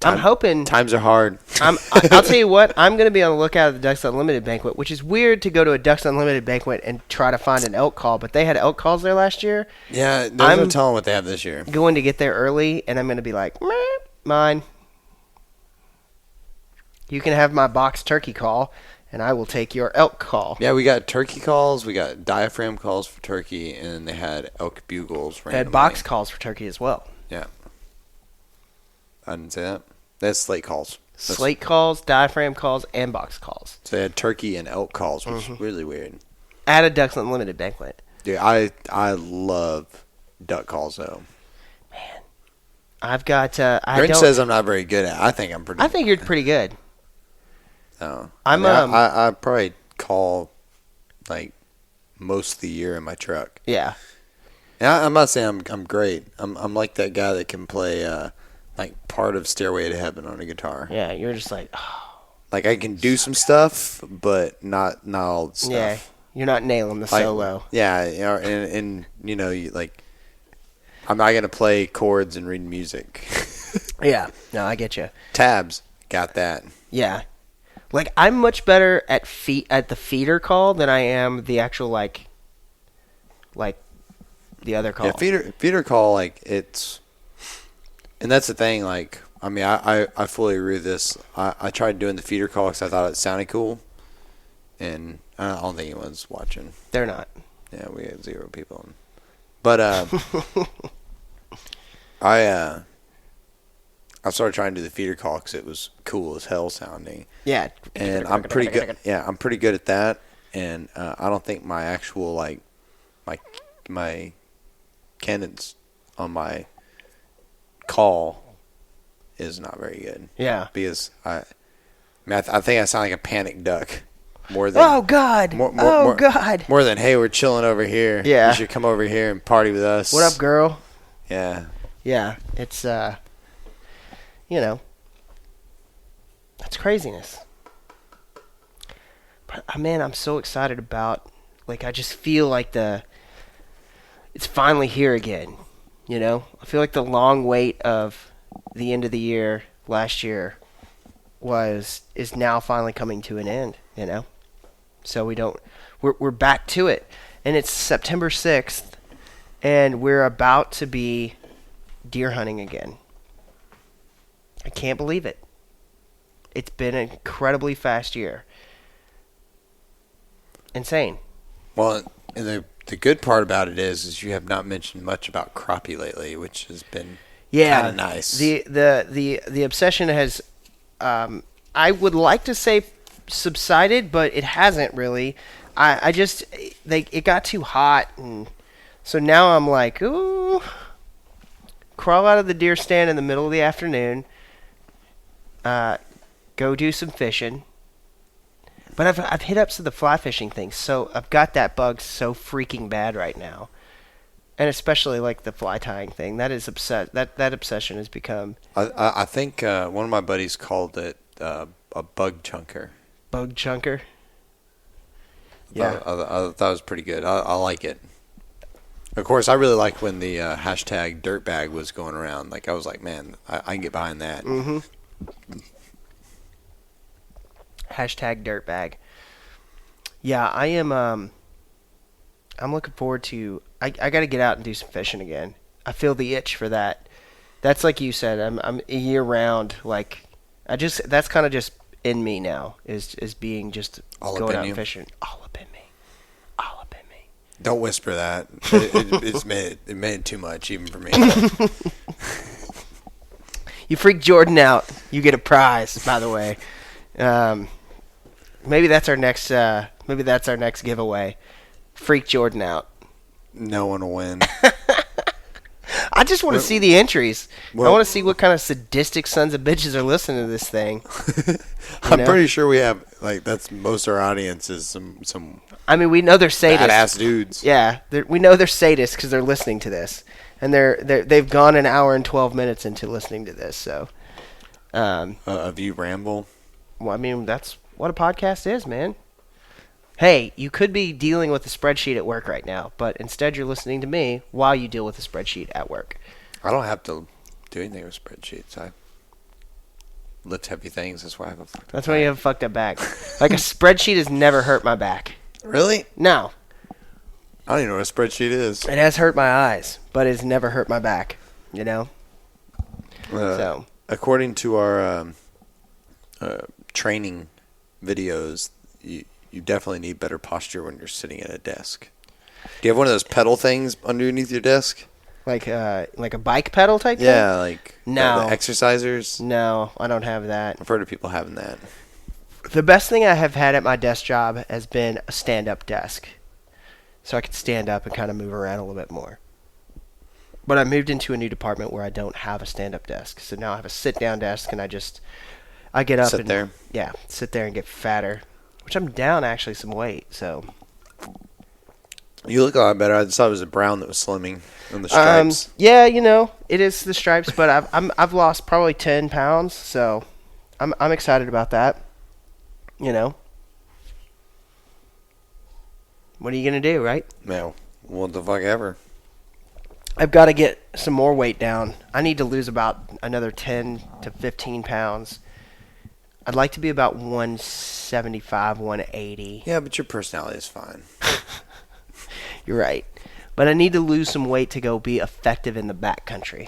I'm hoping. times are hard. I'll tell you what. I'm going to be on the lookout at the Ducks Unlimited banquet, which is weird to go to a Ducks Unlimited banquet and try to find an elk call. But they had elk calls there last year. Yeah, there's no telling what they have this year. Going to get there early, and I'm going to be like, meh, mine. You can have my box turkey call, and I will take your elk call. Yeah, we got turkey calls, we got diaphragm calls for turkey, and then they had elk bugles. They had box calls for turkey as well. Yeah. I didn't say that. That's slate calls. Slate calls, diaphragm calls, and box calls. So they had turkey and elk calls, which is really weird. At a Ducks Unlimited banquet. Dude, I love duck calls, though. Man. I've got... Grinch says I'm not very good at it. I think I'm pretty I think you're pretty good. No. I probably call, like, most of the year in my truck. Yeah. And I'm not saying I'm great. I'm like that guy that can play, like, part of Stairway to Heaven on a guitar. Yeah, you're just like... Oh. Like, I can do some stuff, but not all the stuff. Yeah, you're not nailing the solo. Yeah, you know, and you know, I'm not going to play chords and read music. Yeah, no, I get you. Tabs, got that. Yeah. Like, I'm much better at the feeder call than I am the actual, like the other call. Yeah, feeder call, like, it's... And that's the thing, like, I mean, I fully agree with this. I tried doing the feeder call because I thought it sounded cool. And I don't think anyone's watching. They're not. Yeah, we had 0 people. But I started trying to do the feeder call because it was cool as hell sounding. Yeah. And I'm pretty good. Yeah, I'm pretty good at that. And I don't think my actual, like, my cadence on my call is not very good. Yeah. Because I think I sound like a panicked duck. More than Oh God! God! More than, hey, we're chilling over here. Yeah. You should come over here and party with us. What up, girl? Yeah. Yeah, it's you know, that's craziness. But man, I'm so excited about. Like, I just feel like it's finally here again. You know, I feel like the long wait of the end of the year last year is now finally coming to an end. You know. So we're back to it. And it's September 6th, and we're about to be deer hunting again. I can't believe it. It's been an incredibly fast year. Insane. Well, and the good part about it is you have not mentioned much about crappie lately, which has been kind of nice. The obsession has, I would like to say, subsided, but it hasn't really. I just it got too hot, and so now I'm like, ooh, crawl out of the deer stand in the middle of the afternoon, go do some fishing. But I've hit up to the fly fishing thing, so I've got that bug so freaking bad right now, and especially like the fly tying thing. That is that obsession has become. I think one of my buddies called it a bug chunker. Bug chunker. Yeah, I thought that was pretty good. I like it. Of course, I really liked when the hashtag dirtbag was going around. Like, I was like, man, I can get behind that. Mm-hmm. Hashtag dirtbag. Yeah, I am. I'm looking forward to. I got to get out and do some fishing again. I feel the itch for that. That's like you said. I'm year round. Like that's kind of just in me now. Is being just All up going in out you? and fishing. All up in me. All up in me. Don't whisper that. It made it too much even for me. You freak Jordan out, you get a prize. By the way, maybe that's our next. Maybe that's our next giveaway. Freak Jordan out. No one will win. I just want to see the entries. I well- want to see what kind of sadistic sons of bitches are listening to this thing. I'm know? pretty sure we have that's most of our audience is some I mean, we know they're sadists. badass dudes. Yeah, we know they're sadists because they're listening to this, and they've gone an hour and 12 minutes into listening to this. So, Of you ramble. well, I mean, that's what a podcast is, man. Hey, you could be dealing with a spreadsheet at work right now, but instead you're listening to me while you deal with a spreadsheet at work. I don't have to do anything with spreadsheets. I lift heavy things. That's why I have a fucked up That's why you have a fucked up back. Like a spreadsheet has never hurt my back. Really? No, I don't even know what a spreadsheet is. it has hurt my eyes, but it's never hurt my back. You know. So According to our training videos, you definitely need better posture when you're sitting at a desk. Do you have one of those pedal things underneath your desk? like a bike pedal type thing? Yeah, like No. the exercisers. No, I don't have that. I've heard of people having that. The best thing I have had at my desk job has been a stand-up desk. So I could stand up and kind of move around a little bit more. But I moved into a new department where I don't have a stand-up desk. So now I have a sit-down desk, and I get up Sit and there? Yeah, sit there and get fatter, which I'm down actually some weight. So You look a lot better. I just thought it was a brown that was slimming on the stripes. yeah, it is the stripes, but I've lost probably 10 pounds, so I'm excited about that. What are you gonna do, right? No, what the fuck ever. I've got to get some more weight down. I need to lose about another 10 to 15 pounds. I'd like to be about 175, 180. Yeah, but your personality is fine. You're right. But I need to lose some weight to go be effective in the backcountry.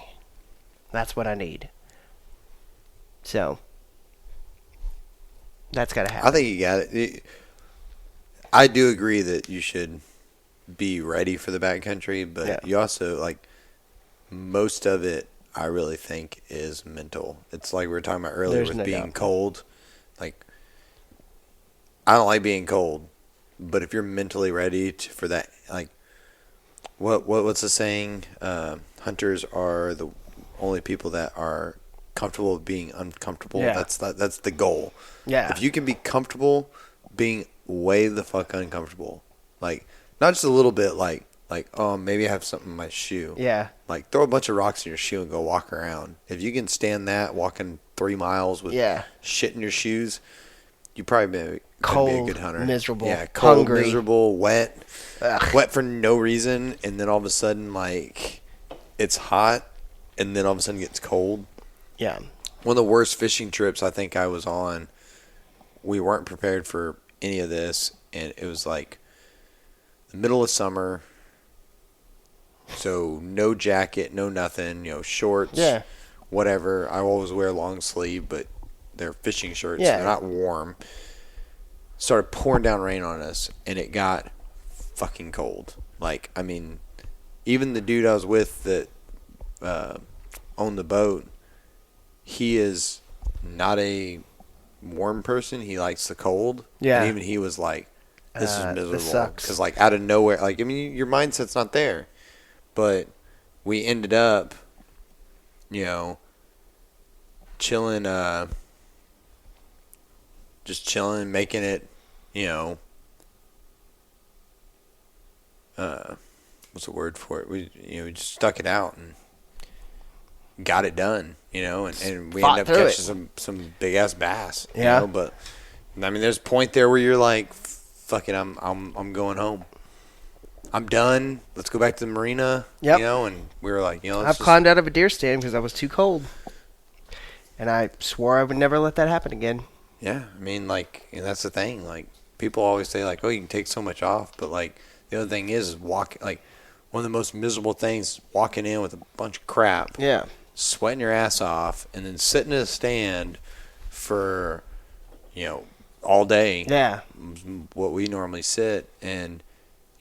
That's what I need. So, that's got to happen. I think you got it. I do agree that you should be ready for the backcountry, but Yeah. you also, most of it, I really think, is mental. It's like we were talking about earlier There's with no being doubt. cold. I don't like being cold, but if you're mentally ready for that, what's the saying? Hunters are the only people that are comfortable with being uncomfortable. Yeah. That's the goal. Yeah. If you can be comfortable being way the fuck uncomfortable, not just a little bit, oh, maybe I have something in my shoe. Yeah. Throw a bunch of rocks in your shoe and go walk around. If you can stand that, walking 3 miles with shit in your shoes, you probably Cold, be a good hunter. miserable, Yeah, cold, hungry. miserable, wet. Ugh. Wet for no reason, and then all of a sudden, it's hot, and then all of a sudden it gets cold. Yeah. One of the worst fishing trips I think I was on, we weren't prepared for any of this, and it was the middle of summer, so no jacket, no nothing, shorts, whatever. I always wear long sleeve, but they're fishing shirts, Yeah. they're not warm. Started pouring down rain on us, and it got fucking cold. Even the dude I was with that owned the boat, he is not a warm person. He likes the cold. Yeah. And even he was like, this is miserable. This sucks. Because, out of nowhere, your mindset's not there. But we ended up, chilling, just chilling, making it, what's the word for it? We just stuck it out and got it done, and we Fought ended up through catching some big ass bass. Yeah. But there's a point there where you're like, fuck it, I'm going home. I'm done. Let's go back to the marina. Yep. And we were like, I've climbed out of a deer stand because I was too cold. And I swore I would never let that happen again. Yeah, and that's the thing. People always say, oh, you can take so much off, but, The other thing is walking. Like one of the most miserable things, walking in with a bunch of crap. Yeah. Sweating your ass off, and then sitting in a stand for, all day. Yeah. What we normally sit, and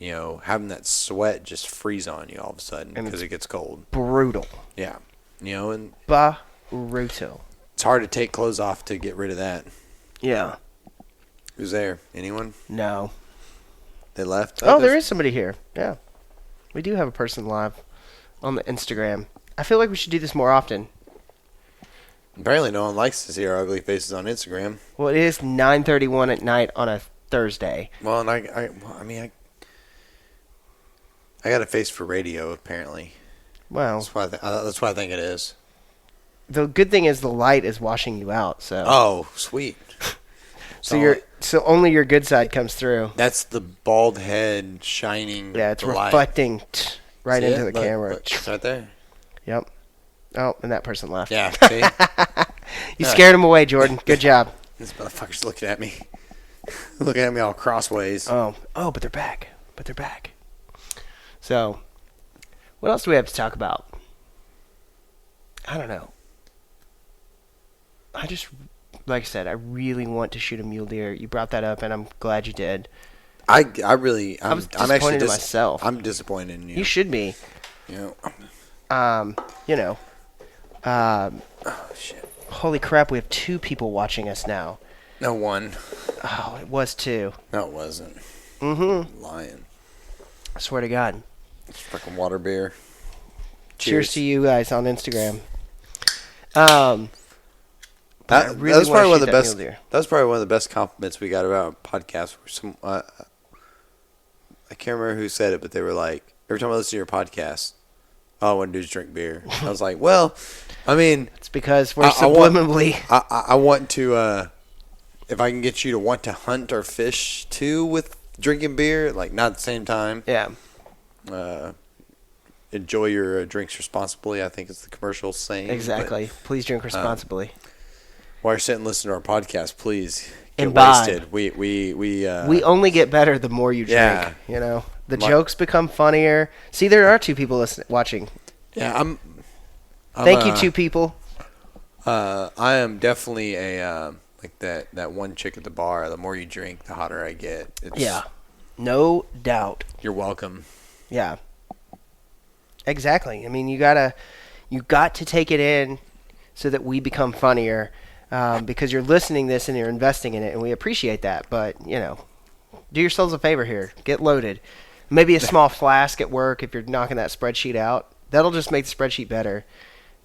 having that sweat just freeze on you all of a sudden because it gets cold. Brutal. Yeah, and Brutal. it's hard to take clothes off to get rid of that. Yeah. Who's there? Anyone? No. They left? Oh, there is somebody here. Yeah. We do have a person live on the Instagram. I feel like we should do this more often. Apparently no one likes to see our ugly faces on Instagram. Well, it is 9:31 at night on a Thursday. Well, and I got a face for radio, apparently. Well, that's why I think it is. The good thing is the light is washing you out. So. Oh, sweet. So only your good side comes through. That's the bald head shining. Yeah, it's the light. reflecting right See into it? the camera. Look, it's right there. Yep. Oh, and that person left. Yeah, see? You scared him away, Jordan. Good job. This motherfucker's looking at me. Looking at me all crossways. Oh, but they're back. So, what else do we have to talk about? I don't know. Like I said, I really want to shoot a mule deer. You brought that up, and I'm glad you did. I was disappointed in myself. I'm disappointed in you. You should be. Oh, shit. Holy crap, we have 2 people watching us now. No, one. Oh, it was 2. No, it wasn't. Mm-hmm. Lying. I swear to God. It's fucking water beer. Cheers to you guys on Instagram. That was probably one of the best. That was probably one of the best compliments we got about a podcast. Where I can't remember who said it, but they were like, every time I listen to your podcast, all I want to do is drink beer. I was like, well, I mean, it's because we're subliminally. I want to, if I can get you to want to hunt or fish too with drinking beer, like not at the same time. Yeah. Enjoy your drinks responsibly, I think is the commercial saying. Exactly. But, please drink responsibly. While you're sitting and listening to our podcast, please get Imbibe. wasted. We only get better the more you drink. Yeah. The jokes become funnier. See, there are 2 people watching. Yeah, Thank you, 2 people. I am definitely a like that one chick at the bar. The more you drink, the hotter I get. Yeah, no doubt. You're welcome. Yeah, exactly. I mean, you got to take it in so that we become funnier. Because you're listening to this and you're investing in it, and we appreciate that. But, do yourselves a favor here. Get loaded. Maybe a small flask at work if you're knocking that spreadsheet out. That'll just make the spreadsheet better.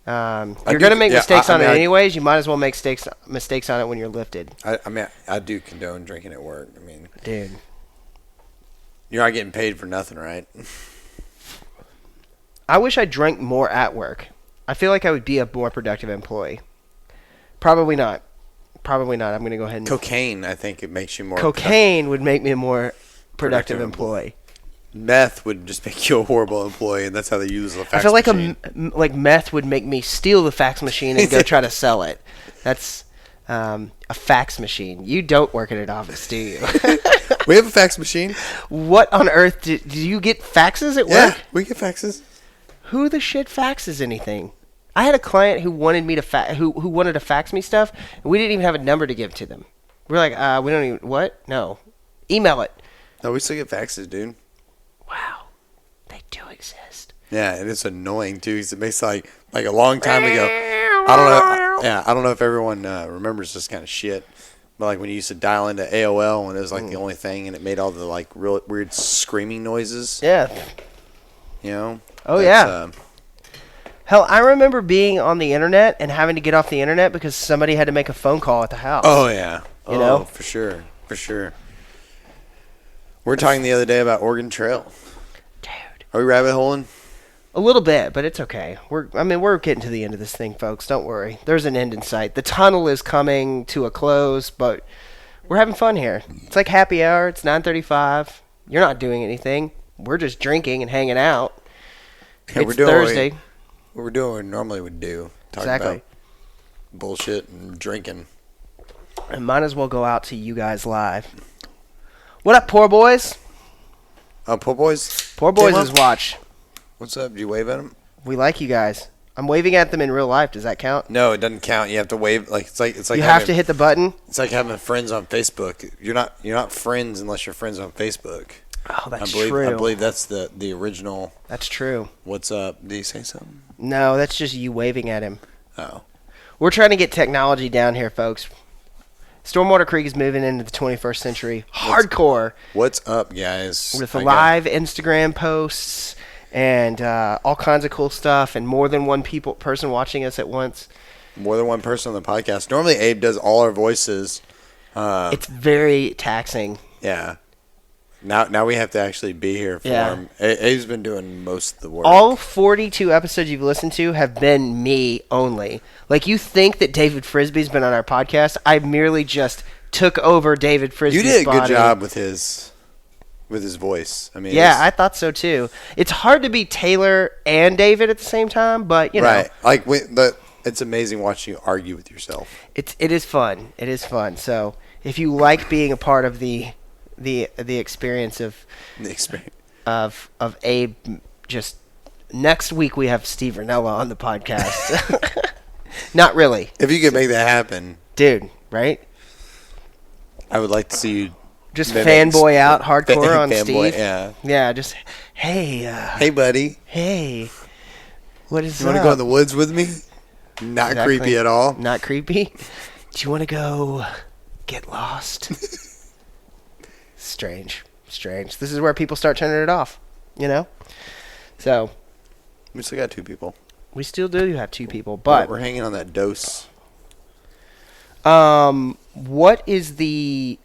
You're going to make mistakes on it anyways. You might as well make mistakes on it when you're lifted. I do condone drinking at work. I mean, dude, you're not getting paid for nothing, right? I wish I drank more at work. I feel like I would be a more productive employee. Probably not. I'm going to go ahead and... Cocaine, I think it makes you more... Cocaine would make me a more productive employee. Meth would just make you a horrible employee, and that's how they use the fax machine. I feel like meth would make me steal the fax machine and go try to sell it. That's a fax machine. You don't work in an office, do you? We have a fax machine. What on earth? Do you get faxes at work? Yeah, we get faxes. Who the shit faxes anything? I had a client who wanted me to who wanted to fax me stuff, and we didn't even have a number to give to them. We're like, we don't even what? No, email it. No, we still get faxes, dude. Wow, they do exist. Yeah, and it's annoying too. It makes like a long time ago. I don't know. Yeah, I don't know if everyone remembers this kind of shit. But like when you used to dial into AOL and it was like the only thing, and it made all the like real weird screaming noises. Yeah. Oh yeah. Hell, I remember being on the internet and having to get off the internet because somebody had to make a phone call at the house. Oh, yeah. You know? For sure. For sure. We were talking the other day about Oregon Trail. Dude. Are we rabbit holing? A little bit, but it's okay. We're getting to the end of this thing, folks. Don't worry. There's an end in sight. The tunnel is coming to a close, but we're having fun here. It's like happy hour. It's 9:35. You're not doing anything. We're just drinking and hanging out. Yeah, it's Thursday. What we're doing what we normally would do. Talk about bullshit and drinking. And might as well go out to you guys live. What up, poor boys? Poor Boys. Poor Boys Came is up? watch. What's up? Do you wave at them? We like you guys. I'm waving at them in real life. Does that count? No, it doesn't count. You have to wave. It's like You have to hit the button. It's like having friends on Facebook. You're not friends unless you're friends on Facebook. Oh, that's I true. believe that's the original. That's true. What's up? Did you say something? No, that's just you waving at him. Oh. We're trying to get technology down here, folks. Stormwater Creek is moving into the 21st century. Hardcore. What's up, guys? With live Instagram posts and all kinds of cool stuff and more than one person watching us at once. More than one person on the podcast. Normally, Abe does all our voices. It's very taxing. Yeah. Now we have to actually be here for him. Abe's been doing most of the work. All 42 episodes you've listened to have been me only. Like, you think that David Frisbee's been on our podcast. I merely just took over David Frisbee's You did a body. good job with his voice. I mean, yeah, I thought so too. It's hard to be Taylor and David at the same time, but you know, right? Like it's amazing watching you argue with yourself. It is fun. It is fun. So if you like being a part of the experience of Abe, just next week we have Steve Ranella on the podcast. Not really. If you could make that happen, dude, right? I would like to see you just fanboy out hardcore on fanboy, Steve. Yeah. Just hey, hey, buddy. Hey, what is? You want to go in the woods with me? Not exactly. Creepy at all. Not creepy. Do you want to go get lost? Strange. This is where people start turning it off. You know. So we still got 2 people. We still do have 2 people, but we're hanging on that dose. What is the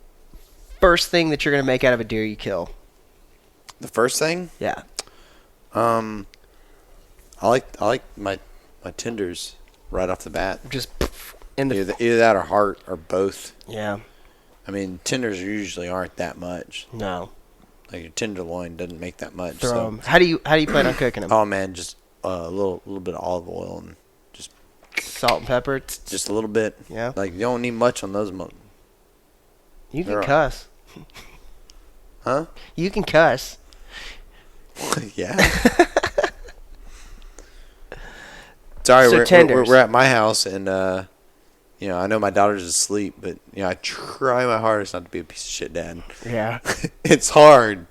first thing that you're going to make out of a deer you kill? The first thing? Yeah. I like my tenders right off the bat. Just in the either that or heart or both. Yeah. I mean, tenders usually aren't that much. No. Like your tenderloin doesn't make that much. Throw them. How do you plan on cooking them? Oh man, just a little bit of olive oil and just salt and pepper. Just a little bit. Yeah. Like you don't need much on those. You can cuss. Huh? You can cuss. Yeah. Sorry, So we're at my house and I know my daughter's asleep, but I try my hardest not to be a piece of shit dad. Yeah. It's hard,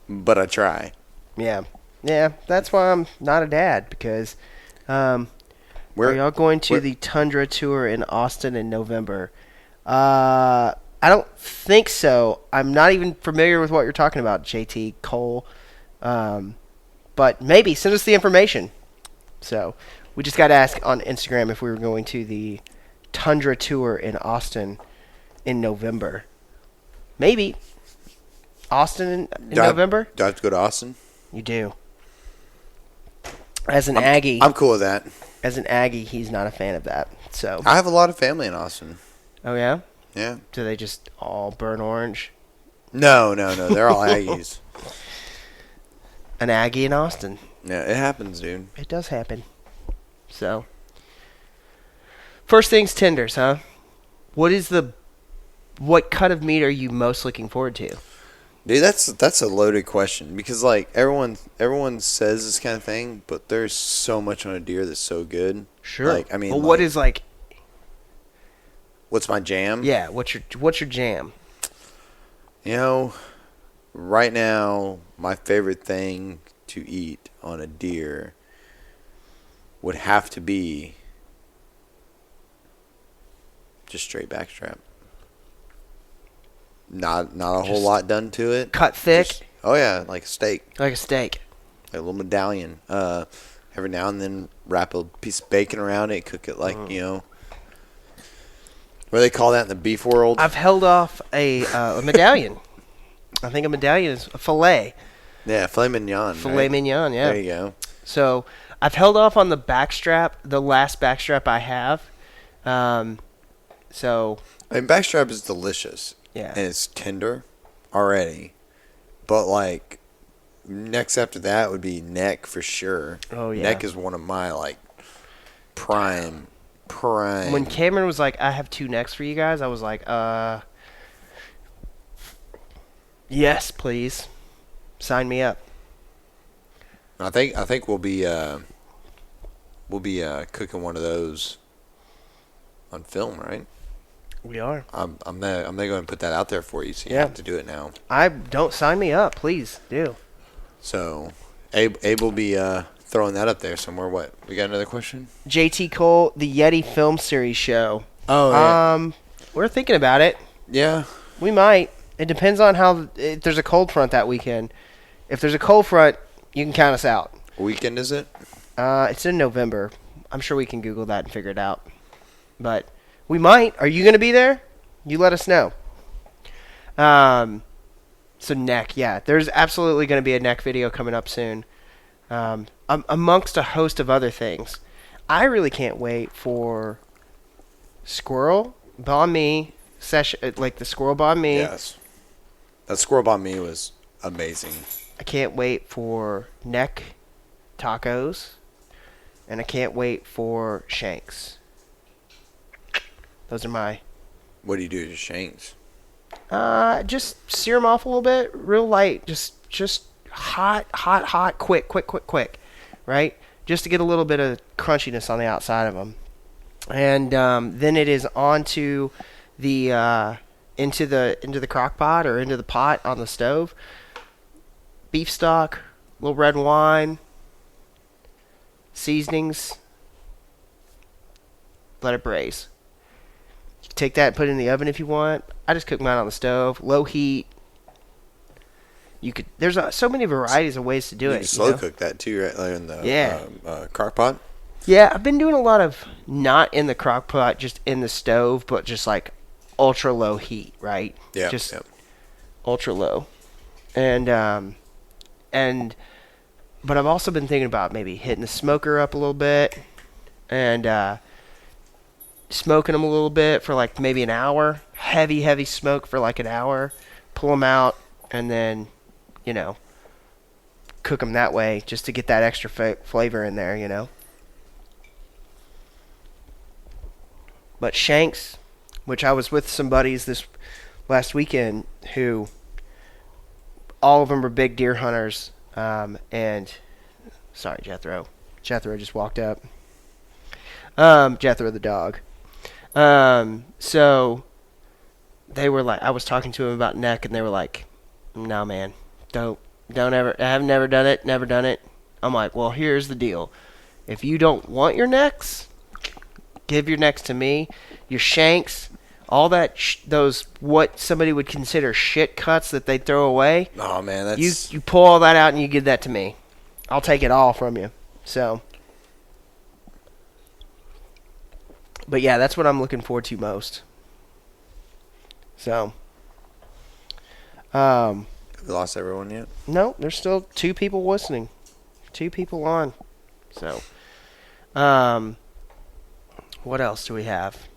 but I try. Yeah. Yeah, that's why I'm not a dad, because are y'all going to the Tundra Tour in Austin in November? I don't think so. I'm not even familiar with what you're talking about, JT Cole. But maybe. Send us the information. So, we just got to ask on Instagram if we were going to the Tundra Tour in Austin in November. Maybe. Austin in November? Do I have to go to Austin? You do. As an Aggie. I'm cool with that. As an Aggie, he's not a fan of that. So I have a lot of family in Austin. Oh, yeah? Yeah. Do they just all burn orange? No. They're all Aggies. An Aggie in Austin. Yeah, it happens, dude. It does happen. So, first things tenders, huh? What cut of meat are you most looking forward to? Dude, that's a loaded question because like everyone says this kind of thing, but there's so much on a deer that's so good. Sure. Like I mean, well, what is like? What's my jam? Yeah. What's your jam? Right now my favorite thing to eat on a deer would have to be just straight backstrap. Not a whole lot done to it. Cut thick. Oh yeah, like a steak. Like a steak. Like a little medallion. Every now and then wrap a piece of bacon around it, cook it like what do they call that in the beef world? I've held off a medallion. I think a medallion is a fillet. Yeah, filet mignon. Filet mignon, yeah. There you go. So I've held off on the backstrap, the last backstrap I have. So I mean, backstrap is delicious. Yeah. And it's tender already. But, like, next after that would be neck for sure. Oh, yeah. Neck is one of my, like, prime. When Cameron was like, I have 2 necks for you guys, I was like, yes, please. Sign me up. I think we'll be cooking one of those on film, right? We are. I'm gonna go and put that out there for you, so you Yeah. have to do it now. Don't sign me up, please do. So, Abe will be throwing that up there somewhere. What? We got another question? JT Cole, the Yeti film series show. Oh, yeah. We're thinking about it. Yeah. We might. It depends on if there's a cold front that weekend. If there's a cold front, you can count us out. What weekend is it? It's in November. I'm sure we can Google that and figure it out. But we might. Are you going to be there? You let us know. So neck, yeah. There's absolutely going to be a neck video coming up soon. Amongst a host of other things. I really can't wait for Squirrel Bon Me session, like the Squirrel Bon Me. Yes. That Squirrel Bon Me was amazing. I can't wait for neck tacos. And I can't wait for shanks. Those are my... What do you do to shanks? Just sear them off a little bit, real light, just hot, quick, right? Just to get a little bit of crunchiness on the outside of them, and then it is onto the into the crock pot or into the pot on the stove. Beef stock, little red wine, seasonings. Let it braise. You can take that and put it in the oven if you want. I just cook mine on the stove, low heat. There's so many varieties of ways to do You it. can slow cook that too, right? Like in the crock pot. Yeah, I've been doing a lot of not in the crock pot, just in the stove, but just like ultra low heat, right? Yeah, just ultra low, and but I've also been thinking about maybe hitting the smoker up a little bit, and smoking them a little bit for like maybe an hour. Heavy smoke for like an hour. Pull them out, and then, cook them that way just to get that extra flavor in there, But shanks, which I was with some buddies this last weekend who all of them were big deer hunters, and sorry, Jethro just walked up. Jethro the dog. So they were like, I was talking to him about neck, and they were like, "No, man, don't ever. I have never done it. I'm like, well, here's the deal. If you don't want your necks, give your necks to me. Your shanks, all that, those what somebody would consider shit cuts that they throw away. Oh man, that's you pull all that out and you give that to me. I'll take it all from you. So." But yeah, that's what I'm looking forward to most. So, have we lost everyone yet? No, there's still 2 people listening, 2 people on. So, what else do we have?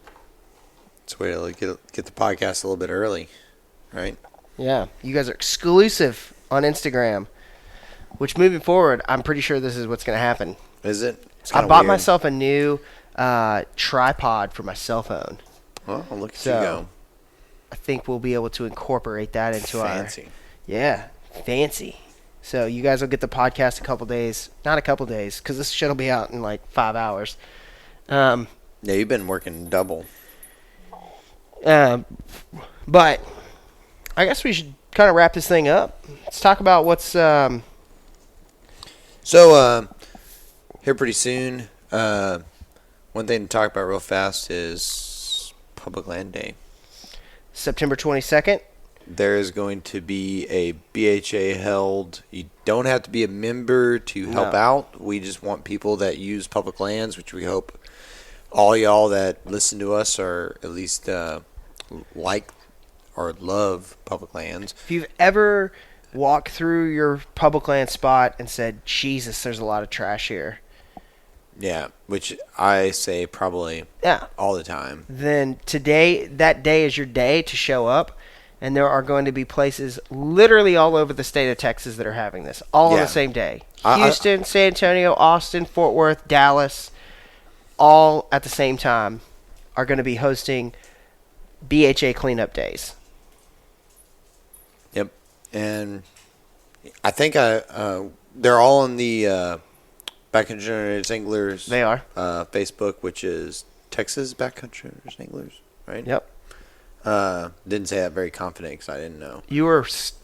It's a way to get the podcast a little bit early, right? Yeah, you guys are exclusive on Instagram, which moving forward, I'm pretty sure this is what's going to happen. Is it? I bought myself a new tripod for my cell phone. Oh, look at you go. I think we'll be able to incorporate that into fancy. Fancy. So you guys will get the podcast not a couple days, because this shit will be out in like 5 hours. Yeah, you've been working double. But I guess we should kind of wrap this thing up. Let's talk about what's... So, here pretty soon, one thing to talk about real fast is Public Land Day. September 22nd. There is going to be a BHA held. You don't have to be a member to help out. We just want people that use public lands, which we hope all y'all that listen to us are at least like or love public lands. If you've ever walked through your public land spot and said, Jesus, there's a lot of trash here. Yeah, which I say probably all the time. Then that day is your day to show up, and there are going to be places literally all over the state of Texas that are having this, all on the same day. Houston, San Antonio, Austin, Fort Worth, Dallas, all at the same time are going to be hosting BHA cleanup days. Yep, and I think they're all on the Backcountry Anglers. They are. Facebook, which is Texas Backcountry Anglers, right? Yep. Didn't say that very confident because I didn't know.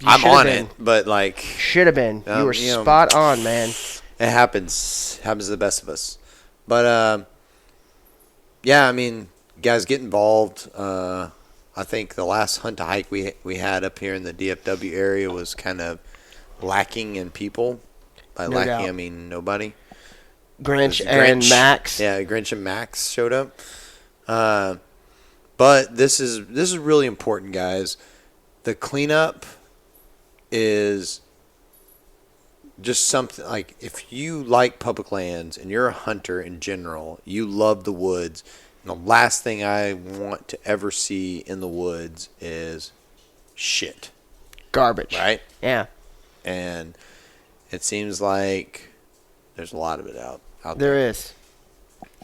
I'm on it, but like should have been. You were spot on, man. It happens. Happens to the best of us. But yeah, I mean, guys, get involved. I think the last hunt to hike we had up here in the DFW area was kind of lacking in people. By No lacking, doubt. I mean nobody. Grinch and Max. Yeah, Grinch and Max showed up. But this is really important, guys. The cleanup is just something like if you like public lands and you're a hunter in general, you love the woods. And the last thing I want to ever see in the woods is shit. Garbage. Right? Yeah. And it seems like there's a lot of it out there. There is.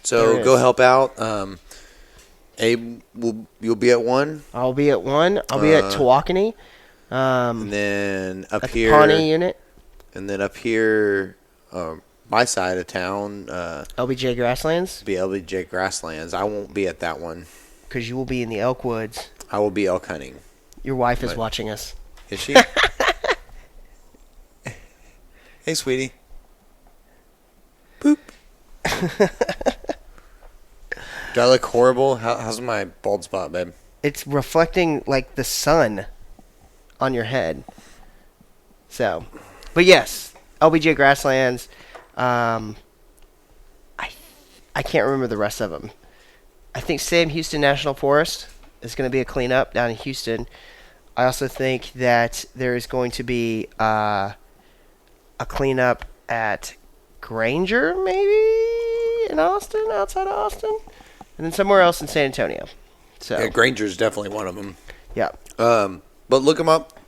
So go help out. Abe, you'll be at 1. I'll be at 1. I'll be at Tawakoni. And then up at here. The Pawnee unit. And then up here, my side of town. LBJ Grasslands. Be LBJ Grasslands. I won't be at that one. Because you will be in the elk woods. I will be elk hunting. Your wife is watching us. Is she? Hey, sweetie. Boop. Do I look horrible? How's my bald spot, babe? It's reflecting like the sun on your head. So, but yes, LBJ Grasslands. I can't remember the rest of them. I think Sam Houston National Forest is going to be a cleanup down in Houston. I also think that there is going to be a cleanup at Granger, maybe in Austin, outside of Austin, and then somewhere else in San Antonio. So Yeah, Granger's definitely one of them. yeah, But look them up.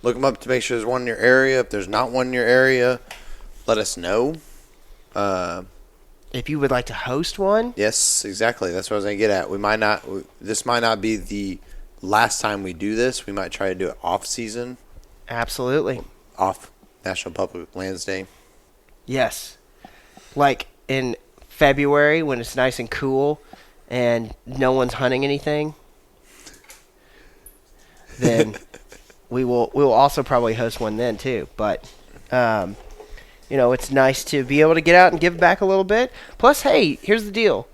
Look them up to make sure there's one in your area. If there's not one in your area, let us know. if you would like to host one, Yes, exactly. That's what I was going to get at. This might not be the last time we do this. We might try to do it off season, absolutely. off National Public Lands Day. Yes. Like in February when it's nice and cool and no one's hunting anything, then we will also probably host one then too. But it's nice to be able to get out and give back a little bit. Plus, hey, here's the deal.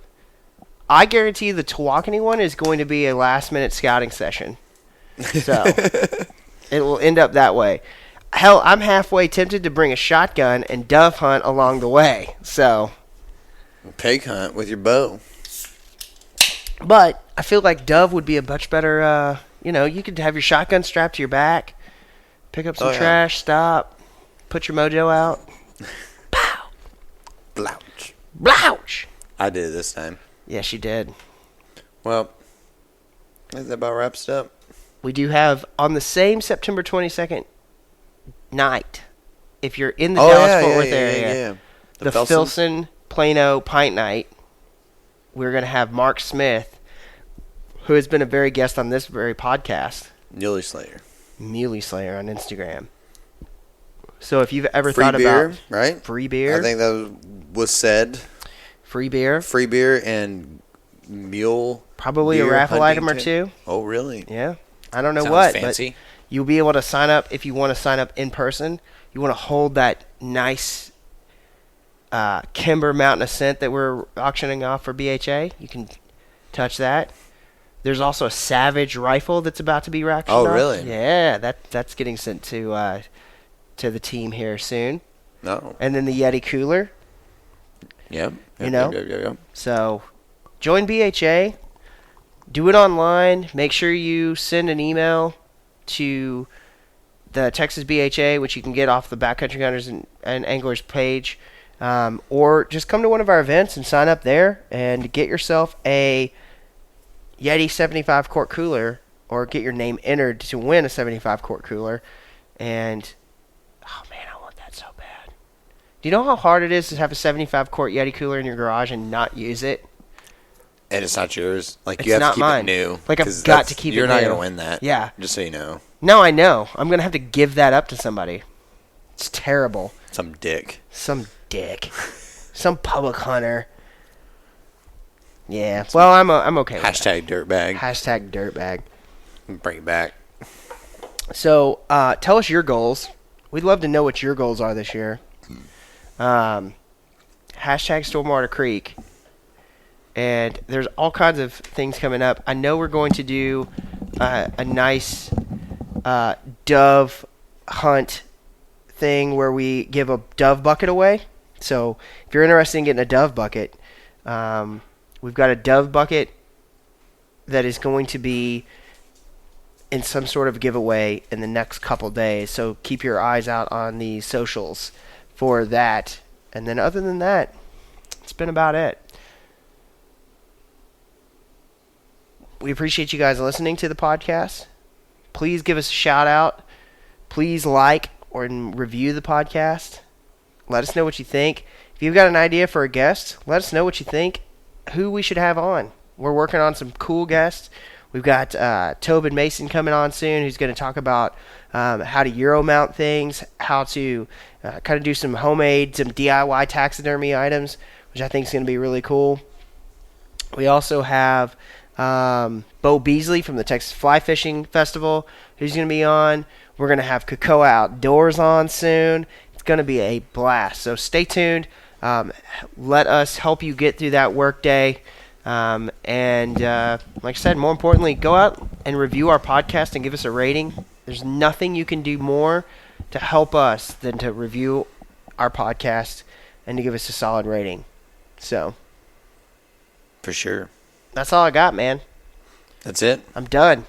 I guarantee the Tawakoni one is going to be a last-minute scouting session. So it will end up that way. Hell, I'm halfway tempted to bring a shotgun and dove hunt along the way. So, Pig hunt with your bow. but I feel like dove would be a much better. You could have your shotgun strapped to your back, pick up some trash, stop, put your mojo out. Pow! Blouch. Blouch! I did it this time. Yes, you did. Well, I think that about wraps it up. We do have on the same September 22nd night, if you're in the Dallas-Fort Worth area, the Filson Plano Pint Night, we're going to have Mark Smith, who has been a very guest on this very podcast. Muley Slayer. Muley Slayer on Instagram. So if you've ever Free thought beer, about right? Free beer. I think that was said. Free beer. Free beer and mule. Probably beer a raffle item or hunting two. Oh, really? Yeah. I don't know Sounds what, fancy. but you'll be able to sign up if you want to sign up in person. You want to hold that nice Kimber Mountain Ascent that we're auctioning off for BHA. You can touch that. There's also a Savage rifle that's about to be auctioned off. Oh, really? Yeah, that's getting sent to the team here soon. No. And then the Yeti cooler. Yep. Yep. So join BHA. Do it online. Make sure you send an email to the Texas BHA, which you can get off the Backcountry Hunters and Anglers page. Or just come to one of our events and sign up there and get yourself a Yeti 75 quart cooler, or get your name entered to win a 75 quart cooler. And oh man, I want that so bad. Do you know how hard it is to have a 75 quart Yeti cooler in your garage and not use it? And it's not yours. Like, It's you have not to keep mine. it new. Like, I've 'cause got to keep it You're not new. going to win that. Yeah. Just so you know. No, I know. I'm going to have to give that up to somebody. It's terrible. Some dick. Some dick. Some public hunter. Yeah. Well, I'm okay with that. Hashtag dirtbag. Hashtag dirtbag. Bring it back. So, tell us your goals. We'd love to know what your goals are this year. Hashtag Stormwater Creek. And there's all kinds of things coming up. I know we're going to do a nice dove hunt thing where we give a dove bucket away. So if you're interested in getting a dove bucket, we've got a dove bucket that is going to be in some sort of giveaway in the next couple days. So keep your eyes out on the socials for that. And then other than that, it's been about it. We appreciate you guys listening to the podcast. Please give us a shout out. Please like or review the podcast. Let us know what you think. If you've got an idea for a guest, let us know what you think, who we should have on. We're working on some cool guests. We've got Tobin Mason coming on soon, who's going to talk about how to Euro mount things, how to kind of do some homemade, some DIY taxidermy items, which I think is going to be really cool. We also have Bo Beasley from the Texas Fly Fishing Festival, who's going to be on. We're going to have Cocoa Outdoors on soon. It's going to be a blast. So stay tuned. Let us help you get through that work day. And like I said, more importantly, go out and review our podcast and give us a rating. There's nothing you can do more to help us than to review our podcast and to give us a solid rating. So, For sure. that's all I got, man. That's it? I'm done.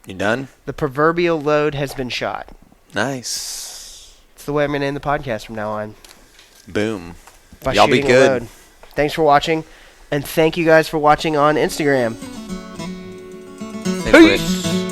You done? The proverbial load has been shot. Nice. It's the way I'm going to end the podcast from now on. Boom. By Y'all be shooting a good. load. Thanks for watching, and thank you guys for watching on Instagram. Peace.